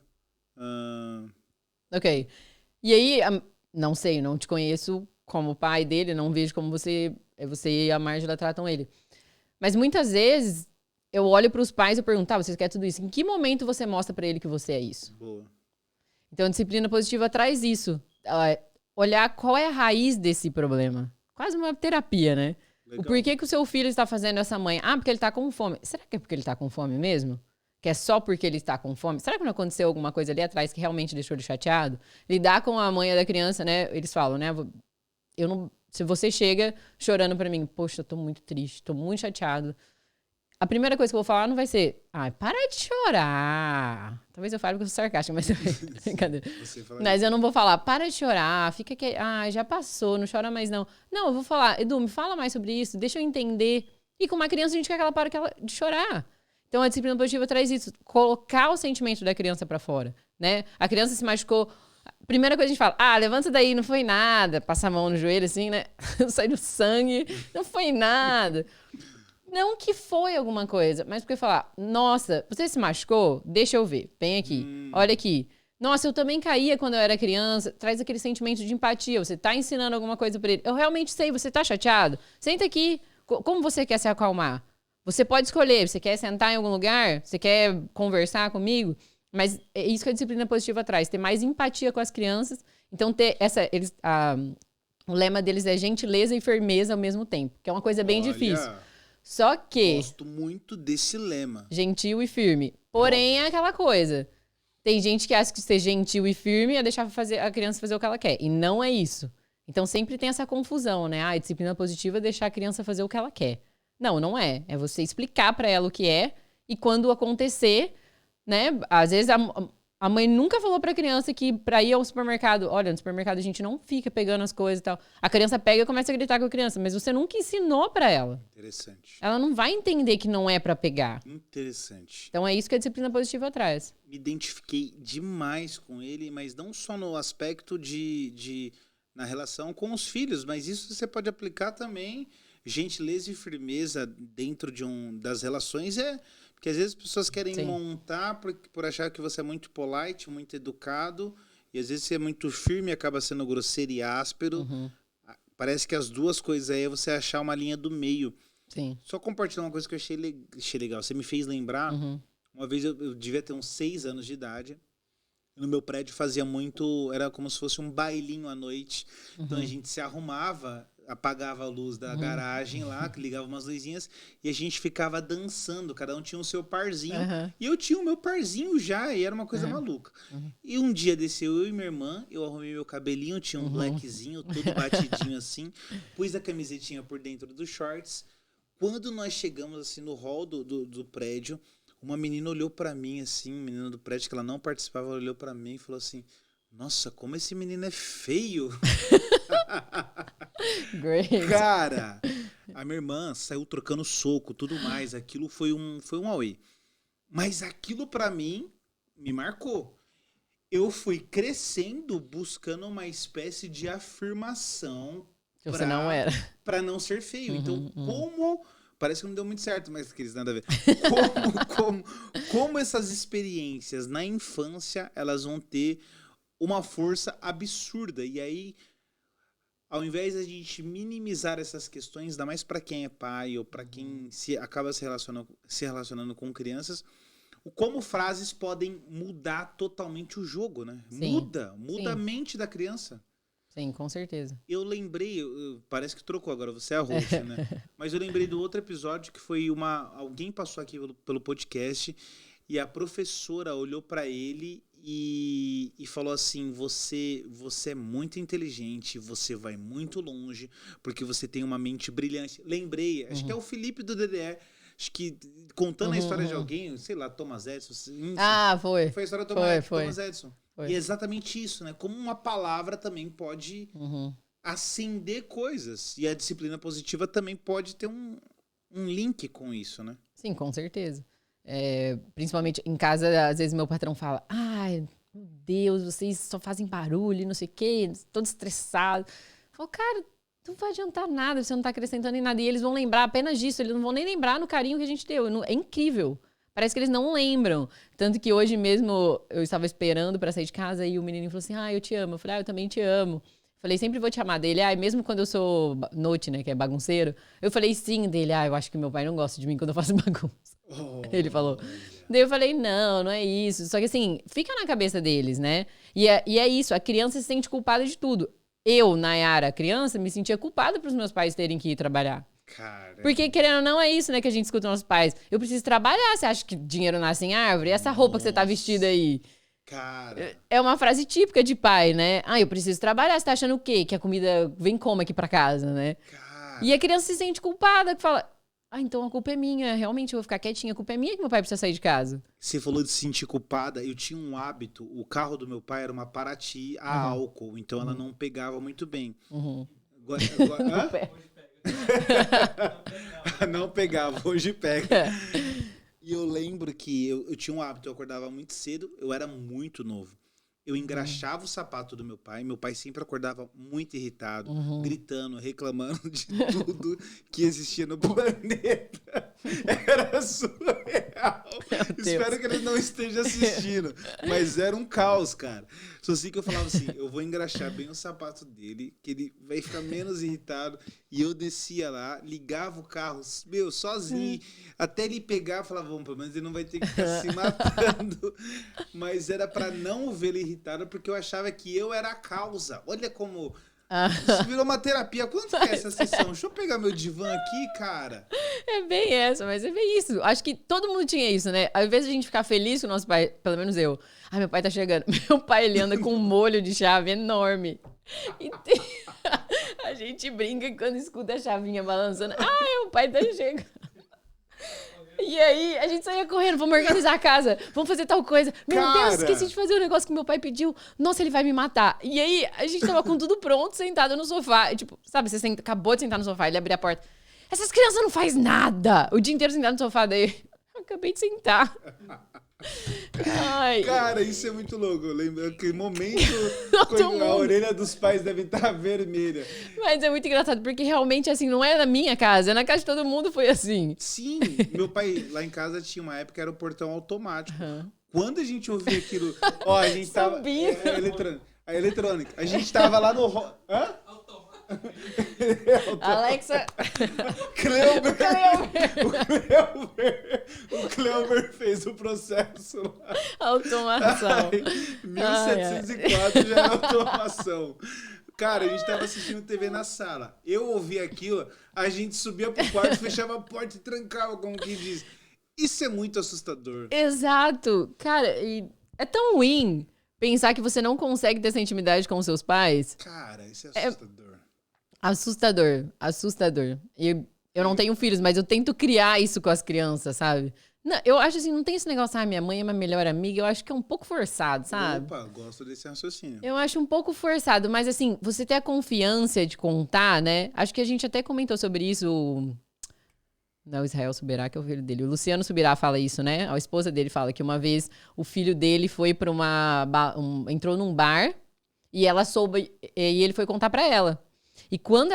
Ok. E aí, não sei, não te conheço como pai dele, não vejo como você e a Márgela tratam ele. Mas muitas vezes eu olho para os pais e pergunto, você quer tudo isso? Em que momento você mostra para ele que você é isso? Boa. Então a disciplina positiva traz isso. Olhar qual é a raiz desse problema. Quase uma terapia, né? Legal. O porquê que o seu filho está fazendo essa mãe? Porque ele está com fome. Será que é porque ele está com fome mesmo? Que é só porque ele está com fome? Será que não aconteceu alguma coisa ali atrás que realmente deixou ele chateado? Lidar com a mãe da criança, né? Eles falam, né? Se você chega chorando pra mim, poxa, eu tô muito triste, tô muito chateado. A primeira coisa que eu vou falar não vai ser, para de chorar. Talvez eu fale porque eu sou sarcástica, mas... Brincadeira. Mas eu não vou falar, para de chorar, fica que... já passou, não chora mais não. Não, eu vou falar, Edu, me fala mais sobre isso, deixa eu entender. E com uma criança a gente quer que ela pare de chorar. Então a disciplina positiva traz isso, colocar o sentimento da criança pra fora, né? A criança se machucou... Primeira coisa a gente fala, levanta daí, não foi nada. Passa a mão no joelho assim, né? Sai do sangue, não foi nada. Não que foi alguma coisa, mas porque falar, nossa, você se machucou? Deixa eu ver, vem aqui, olha aqui. Nossa, eu também caía quando eu era criança. Traz aquele sentimento de empatia, você tá ensinando alguma coisa pra ele. Eu realmente sei, você tá chateado? Senta aqui, como você quer se acalmar? Você pode escolher, você quer sentar em algum lugar? Você quer conversar comigo? Mas é isso que a disciplina positiva traz, ter mais empatia com as crianças. Então, o lema deles é gentileza e firmeza ao mesmo tempo, que é uma coisa bem difícil. Só que... Gosto muito desse lema. Gentil e firme. Porém, é aquela coisa. Tem gente que acha que ser gentil e firme é deixar a criança fazer o que ela quer. E não é isso. Então, sempre tem essa confusão, né? A disciplina positiva é deixar a criança fazer o que ela quer. Não, não é. É você explicar pra ela o que é e quando acontecer... Né? Às vezes a mãe nunca falou pra criança que pra ir ao supermercado, olha, no supermercado a gente não fica pegando as coisas e tal. A criança pega e começa a gritar com a criança, mas você nunca ensinou pra ela. Interessante. Ela não vai entender que não é pra pegar. Interessante. Então é isso que a disciplina positiva traz. Me identifiquei demais com ele, mas não só no aspecto na relação com os filhos, mas isso você pode aplicar também. Gentileza e firmeza dentro das relações porque às vezes as pessoas querem montar por achar que você é muito polite, muito educado, e às vezes você é muito firme e acaba sendo grosseiro e áspero. Uhum. Parece que as duas coisas aí é você achar uma linha do meio. Sim. Só compartilhar uma coisa que eu achei legal. Você me fez lembrar, uma vez eu devia ter uns 6 anos de idade, no meu prédio fazia muito, era como se fosse um bailinho à noite. Então a gente se arrumava, apagava a luz da garagem lá, que ligava umas luzinhas, e a gente ficava dançando, cada um tinha o seu parzinho, e eu tinha o meu parzinho já, e era uma coisa maluca. E um dia desceu eu e minha irmã, eu arrumei meu cabelinho, tinha um blackzinho, todo batidinho assim, pus a camisetinha por dentro dos shorts. Quando nós chegamos assim no hall do prédio, uma menina olhou pra mim assim, menina do prédio, que ela não participava, ela olhou pra mim e falou assim, nossa, como esse menino é feio. Great. Cara, a minha irmã saiu trocando soco, tudo mais. Aquilo foi um auê. Mas aquilo pra mim me marcou. Eu fui crescendo buscando uma espécie de afirmação Você não era. Pra não ser feio. Então, como... Parece que não deu muito certo, mas aqueles nada a ver. Como essas experiências na infância, elas vão ter uma força absurda. E aí, ao invés de a gente minimizar essas questões, ainda mais para quem é pai ou para quem acaba se relacionando com crianças, como frases podem mudar totalmente o jogo, né? Sim. Muda Sim. a mente da criança. Sim, com certeza. Eu lembrei, parece que trocou agora, você é a host, né? Mas eu lembrei do outro episódio que foi alguém passou aqui pelo podcast e a professora olhou pra ele e falou assim, você é muito inteligente, você vai muito longe, porque você tem uma mente brilhante. Lembrei, acho que é o Felipe do DDE, acho que contando a história de alguém, sei lá, Thomas Edison. Enfim, foi. Foi a história do Thomas Edison. Foi. E é exatamente isso, né? Como uma palavra também pode acender coisas. E a disciplina positiva também pode ter um link com isso, né? Sim, com certeza. Principalmente em casa, às vezes meu patrão fala, ai, meu Deus, vocês só fazem barulho, não sei o quê, todo estressado. Eu falo, cara, não vai adiantar nada, você não tá acrescentando em nada. E eles vão lembrar apenas disso, eles não vão nem lembrar no carinho que a gente deu. É incrível. Parece que eles não lembram. Tanto que hoje mesmo eu estava esperando pra sair de casa e o menino falou assim, eu te amo. Eu falei, eu também te amo. Falei, sempre vou te amar dele. Mesmo quando eu sou noite, né, que é bagunceiro. Eu falei sim dele. Eu acho que meu pai não gosta de mim quando eu faço bagunça. Ele falou. Daí eu falei, não é isso. Só que assim, fica na cabeça deles, né? E é isso, a criança se sente culpada de tudo. Eu, Nayara, criança, me sentia culpada pros meus pais terem que ir trabalhar. Cara. Porque, querendo ou não, é isso, né, que a gente escuta dos nossos pais. Eu preciso trabalhar, você acha que dinheiro nasce em árvore? E essa roupa que você tá vestida aí? Cara. É uma frase típica de pai, né? Eu preciso trabalhar, você tá achando o quê? Que a comida vem como aqui pra casa, né? Cara. E a criança se sente culpada, que fala, então a culpa é minha, realmente eu vou ficar quietinha, a culpa é minha que meu pai precisa sair de casa. Você falou de se sentir culpada, eu tinha um hábito, o carro do meu pai era uma Paraty a álcool, então ela não pegava muito bem. Agora, não pegava, hoje pega. E eu lembro que eu tinha um hábito, eu acordava muito cedo, eu era muito novo. Eu engraxava o sapato do meu pai sempre acordava muito irritado, gritando, reclamando de tudo que existia no planeta. Era surreal. Espero que ele não esteja assistindo, mas era um caos, cara. Só assim que eu falava assim, eu vou engraxar bem o sapato dele, que ele vai ficar menos irritado. E eu descia lá, ligava o carro, sozinho, até ele pegar, falava, vamos, pelo menos ele não vai ter que ficar se matando. Mas era pra não ver ele irritado, porque eu achava que eu era a causa. Olha como... Isso virou uma terapia. Quanto que é essa sessão? Deixa eu pegar meu divã aqui, cara. É bem essa, mas é bem isso. Acho que todo mundo tinha isso, né? Ao invés de a gente ficar feliz com o nosso pai, pelo menos eu. Meu pai tá chegando. Meu pai, ele anda com um molho de chave enorme. E a gente brinca quando escuta a chavinha balançando. Meu pai tá chegando. E aí, a gente saía correndo, vamos organizar a casa, vamos fazer tal coisa. Meu Deus, esqueci de fazer o negócio que meu pai pediu. Nossa, ele vai me matar. E aí, a gente tava com tudo pronto, sentado no sofá. E, tipo, sabe, você acabou de sentar no sofá, ele abriu a porta. Essas crianças não fazem nada. O dia inteiro sentado no sofá, daí... Eu acabei de sentar. Cara, isso é muito louco. Eu lembro aquele momento quando a orelha dos pais deve estar vermelha. Mas é muito engraçado, porque realmente, assim, não é na minha casa, é na casa de todo mundo foi assim. Sim, meu pai lá em casa tinha uma época que era o portão automático. Quando a gente ouvia aquilo... a gente tava... A eletrônica. A gente tava lá no... Hã? Alexa. O Cleomer fez o processo lá. Automação. 1704 já era automação. Cara, a gente tava assistindo TV na sala. Eu ouvi aquilo, a gente subia pro quarto, fechava a porta e trancava, como quem diz. Isso é muito assustador. Exato. Cara, e é tão ruim pensar que você não consegue ter essa intimidade com os seus pais. Cara, isso é assustador. Assustador. E eu não tenho filhos, mas eu tento criar isso com as crianças, sabe? Não, eu acho assim, não tem esse negócio, minha mãe é minha melhor amiga, eu acho que é um pouco forçado, sabe? Opa, gosto desse raciocínio. Eu acho um pouco forçado, mas assim, você ter a confiança de contar, né? Acho que a gente até comentou sobre isso, não, o Israel Subirá, que é o filho dele. O Luciano Subirá fala isso, né? A esposa dele fala que uma vez o filho dele foi pra entrou num bar e ela soube, e ele foi contar pra ela. E quando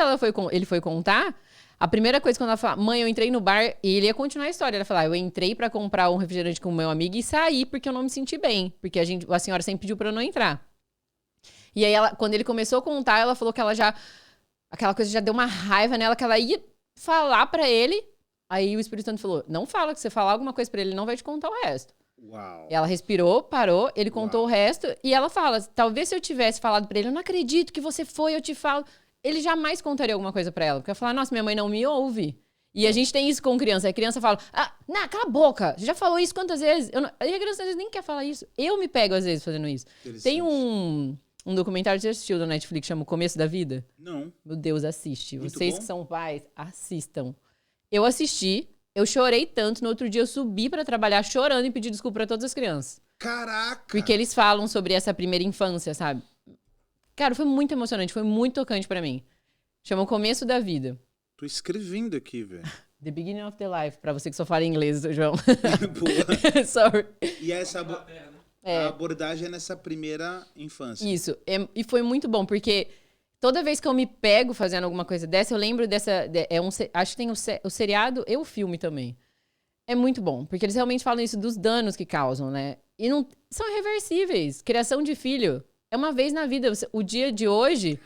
ele foi contar, a primeira coisa quando ela falou, mãe, eu entrei no bar, e ele ia continuar a história. Ela falou, eu entrei pra comprar um refrigerante com o meu amigo e saí porque eu não me senti bem. Porque a senhora sempre pediu pra eu não entrar. E aí, quando ele começou a contar, ela falou que aquela coisa já deu uma raiva nela, que ela ia falar pra ele. Aí o Espírito Santo falou, não fala, que você falar alguma coisa pra ele, ele não vai te contar o resto. Uau. Ela respirou, parou, ele contou o resto. E ela fala, talvez se eu tivesse falado pra ele, eu não acredito que você foi, eu te falo... Ele jamais contaria alguma coisa pra ela. Porque ela fala, nossa, minha mãe não me ouve. E a gente tem isso com criança. A criança fala, não, cala a boca. Já falou isso quantas vezes? E a criança às vezes nem quer falar isso. Eu me pego às vezes fazendo isso. Tem um documentário que você assistiu da Netflix, chama O Começo da Vida? Não. Meu Deus, assiste. Muito Vocês bom? que são pais, assistam. Eu assisti, eu chorei tanto. No outro dia eu subi pra trabalhar chorando e pedir desculpa pra todas as crianças. Caraca! Porque eles falam sobre essa primeira infância, sabe? Cara, foi muito emocionante, foi muito tocante pra mim. Chama O Começo da Vida. Tô escrevendo aqui, velho. The Beginning of the Life, pra você que só fala inglês, João. Boa. Sorry. E a abordagem é nessa primeira infância. Isso, e foi muito bom, porque toda vez que eu me pego fazendo alguma coisa dessa, eu lembro dessa... acho que tem o seriado e o filme também. É muito bom, porque eles realmente falam isso dos danos que causam, né? E não são irreversíveis. Criação de filho é uma vez na vida. O dia de hoje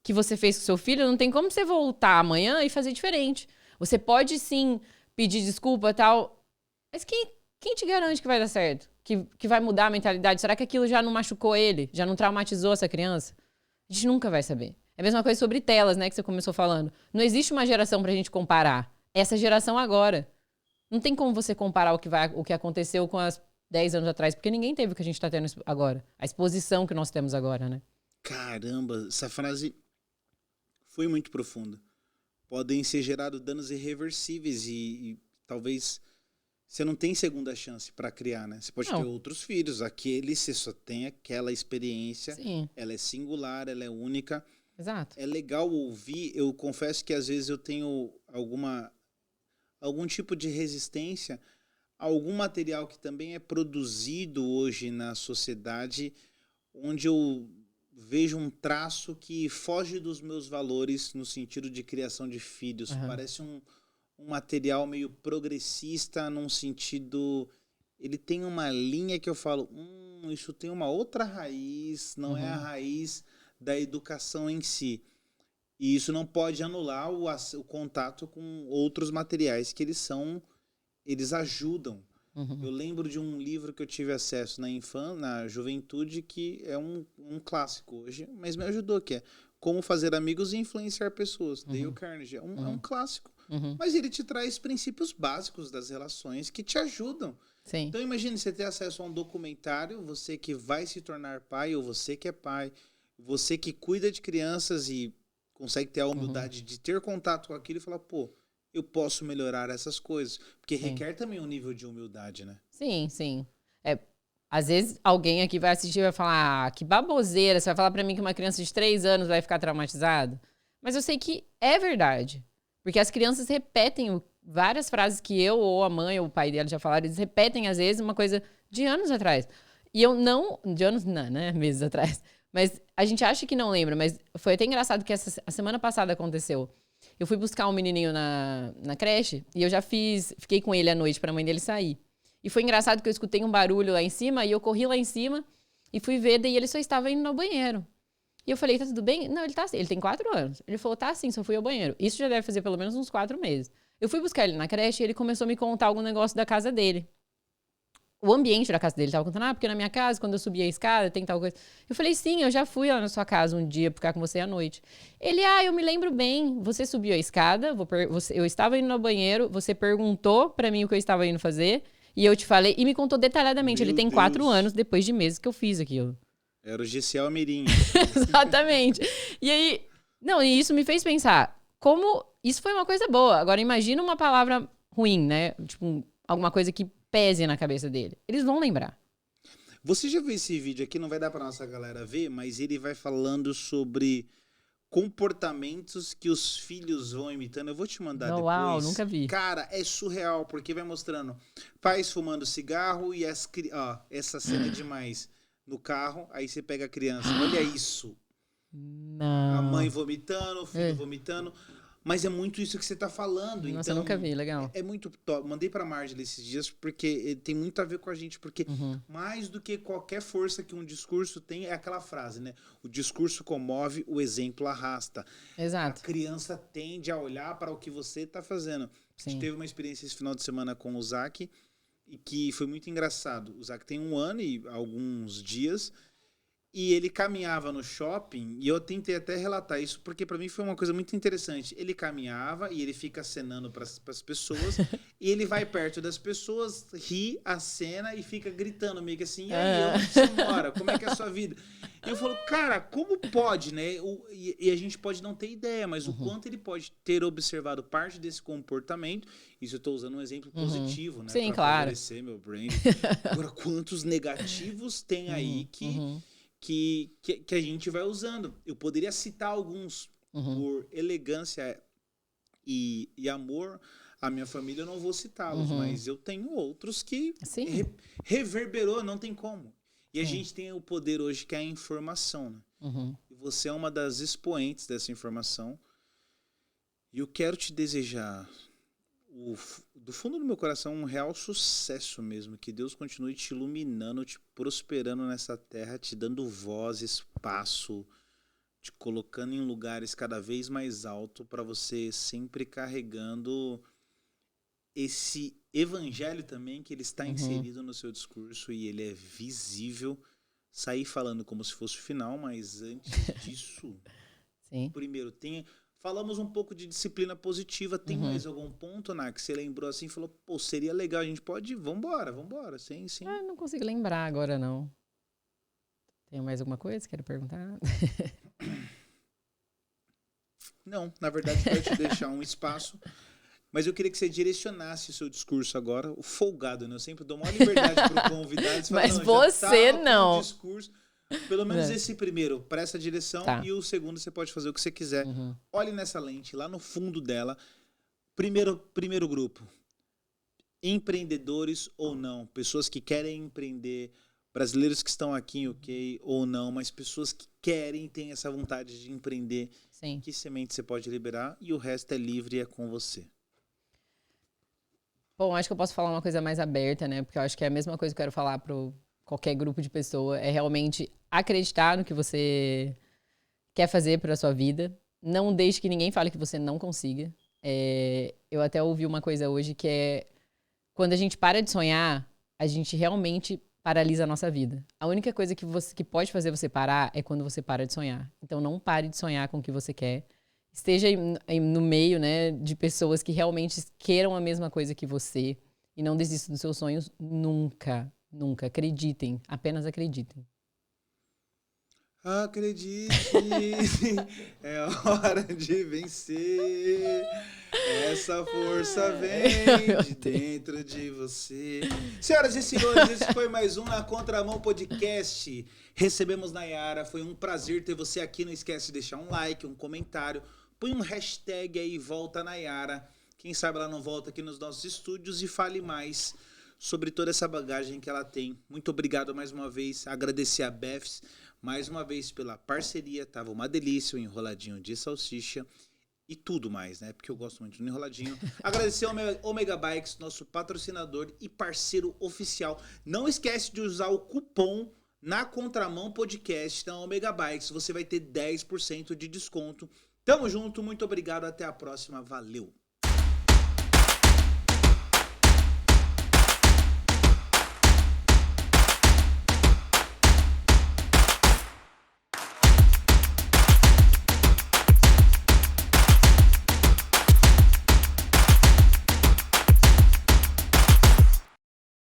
que você fez com seu filho, não tem como você voltar amanhã e fazer diferente. Você pode, sim, pedir desculpa e tal, mas quem te garante que vai dar certo? Que vai mudar a mentalidade? Será que aquilo já não machucou ele? Já não traumatizou essa criança? A gente nunca vai saber. É a mesma coisa sobre telas, né, que você começou falando. Não existe uma geração pra gente comparar. Essa geração agora. Não tem como você comparar o que aconteceu com as 10 anos atrás, porque ninguém teve o que a gente tá tendo agora. A exposição que nós temos agora, né? Caramba, essa frase foi muito profunda. Podem ser gerados danos irreversíveis e talvez você não tem segunda chance para criar, né? Você pode ter outros filhos, aquele você só tem aquela experiência. Sim. Ela é singular, ela é única. Exato. É legal ouvir, eu confesso que às vezes eu tenho algum tipo de resistência a algum material que também é produzido hoje na sociedade, onde eu vejo um traço que foge dos meus valores no sentido de criação de filhos. Uhum. Parece um material meio progressista num sentido... Ele tem uma linha que eu falo, isso tem uma outra raiz, não é a raiz da educação em si. E isso não pode anular o contato com outros materiais que eles ajudam. Eu lembro de um livro que eu tive acesso na juventude, que é um clássico hoje, mas me ajudou, que é Como Fazer Amigos e Influenciar Pessoas. Dale Carnegie. É um clássico. Mas ele te traz princípios básicos das relações que te ajudam. Sim. Então imagine você ter acesso a um documentário, você que vai se tornar pai, ou você que é pai, você que cuida de crianças e consegue ter a humildade de ter contato com aquilo e falar, pô, eu posso melhorar essas coisas. Porque requer também um nível de humildade, né? Sim, sim. Às vezes alguém aqui vai assistir e vai falar, que baboseira, você vai falar pra mim que uma criança de 3 anos vai ficar traumatizada? Mas eu sei que é verdade. Porque as crianças repetem várias frases que eu, ou a mãe, ou o pai dela já falaram, eles repetem às vezes uma coisa de anos atrás. E eu não... De anos não, né? Meses atrás. Mas a gente acha que não lembra, mas foi até engraçado que a semana passada aconteceu. Eu fui buscar um menininho na creche e eu já fiquei com ele à noite pra mãe dele sair. E foi engraçado que eu escutei um barulho lá em cima e eu corri lá em cima e fui ver, daí ele só estava indo no banheiro. E eu falei, tá tudo bem? Não, ele tá assim, ele tem 4 anos. Ele falou, tá assim, só fui ao banheiro. Isso já deve fazer pelo menos uns 4 meses. Eu fui buscar ele na creche e ele começou a me contar algum negócio da casa dele. O ambiente da casa dele. Ele tava contando, porque na minha casa, quando eu subi a escada, tem tal coisa. Eu falei, sim, eu já fui lá na sua casa um dia pra ficar com você à noite. Ele, eu me lembro bem. Você subiu a escada, eu estava indo no banheiro, você perguntou pra mim o que eu estava indo fazer, e eu te falei, e me contou detalhadamente. Ele tem 4 anos depois de meses que eu fiz aquilo. Era o Gessiel Mirim. Exatamente. E aí, e isso me fez pensar, como isso foi uma coisa boa. Agora, imagina uma palavra ruim, né? Tipo, alguma coisa que pese na cabeça dele. Eles vão lembrar. Você já viu esse vídeo aqui? Não vai dar pra nossa galera ver, mas ele vai falando sobre comportamentos que os filhos vão imitando. Eu vou te mandar depois. Uau, nunca vi. Cara, é surreal, porque vai mostrando pais fumando cigarro e essa cena é demais. No carro, aí você pega a criança. Olha isso. Não. A mãe vomitando, o filho vomitando. Mas é muito isso que você tá falando. Nossa, então, eu nunca vi, legal. É muito top. Mandei pra Marjorie esses dias porque tem muito a ver com a gente. Porque mais do que qualquer força que um discurso tem, é aquela frase, né? O discurso comove, o exemplo arrasta. Exato. A criança tende a olhar para o que você tá fazendo. A gente teve uma experiência esse final de semana com o Zac, e que foi muito engraçado. O Zac tem 1 ano e alguns dias... E ele caminhava no shopping, e eu tentei até relatar isso, porque pra mim foi uma coisa muito interessante. Ele caminhava e ele fica acenando pras pessoas, e ele vai perto das pessoas, ri, acena e fica gritando meio que assim, e aí, onde você mora? Como é que é a sua vida? E eu falo, cara, como pode, né? E a gente pode não ter ideia, mas o quanto ele pode ter observado parte desse comportamento, isso eu tô usando um exemplo positivo, né? Sim, pra claro. favorecer meu brand. Agora, quantos negativos tem aí que a gente vai usando. Eu poderia citar alguns por elegância e amor à minha família, eu não vou citá-los, mas eu tenho outros que reverberou, não tem como. E a gente tem o poder hoje que é a informação, né? E você é uma das expoentes dessa informação. E eu quero te desejar, do fundo do meu coração, um real sucesso mesmo. Que Deus continue te iluminando, te prosperando nessa terra, te dando voz, espaço, te colocando em lugares cada vez mais altos para você sempre carregando esse evangelho também, que ele está inserido no seu discurso e ele é visível. Sair falando como se fosse o final, mas antes disso, primeiro falamos um pouco de disciplina positiva. Tem mais algum ponto, Ná, que você lembrou assim e falou, pô, seria legal, a gente pode ir, vambora. Sim. Não consigo lembrar agora, não. Tem mais alguma coisa que quero perguntar? Não, na verdade, eu quero te deixar um espaço, mas eu queria que você direcionasse o seu discurso agora, o folgado, né? Eu sempre dou maior liberdade pro convidado. Mas você não. Discurso. Pelo menos esse primeiro, para essa direção, e o segundo você pode fazer o que você quiser. Olhe nessa lente, lá no fundo dela. Primeiro grupo. Empreendedores ou não. Pessoas que querem empreender. Brasileiros que estão aqui em UK ou não. Mas pessoas que querem, têm essa vontade de empreender. Sim. Que semente você pode liberar e o resto é livre e é com você. Bom, acho que eu posso falar uma coisa mais aberta, né? Porque eu acho que é a mesma coisa que eu quero falar qualquer grupo de pessoa, é realmente acreditar no que você quer fazer para a sua vida. Não deixe que ninguém fale que você não consiga. Eu até ouvi uma coisa hoje que é, quando a gente para de sonhar, a gente realmente paralisa a nossa vida. A única coisa que pode fazer você parar é quando você para de sonhar. Então não pare de sonhar com o que você quer. Esteja no meio, né, de pessoas que realmente queiram a mesma coisa que você e não desista dos seus sonhos nunca. Nunca. Acreditem. Apenas acreditem. Acredite, é hora de vencer. Essa força vem de dentro de você. Senhoras e senhores, esse foi mais um Na Contramão Podcast. Recebemos Nayara, foi um prazer ter você aqui. Não esquece de deixar um like, um comentário. Põe um hashtag aí, volta Nayara. Quem sabe ela não volta aqui nos nossos estúdios e fale mais sobre toda essa bagagem que ela tem. Muito obrigado mais uma vez. Agradecer a Befs mais uma vez pela parceria. Tava uma delícia o enroladinho de salsicha e tudo mais, né? Porque eu gosto muito do enroladinho. Agradecer ao Omega Bikes, nosso patrocinador e parceiro oficial. Não esquece de usar o cupom Na Contramão Podcast da Omega Bikes. Você vai ter 10% de desconto. Tamo junto, muito obrigado. Até a próxima. Valeu!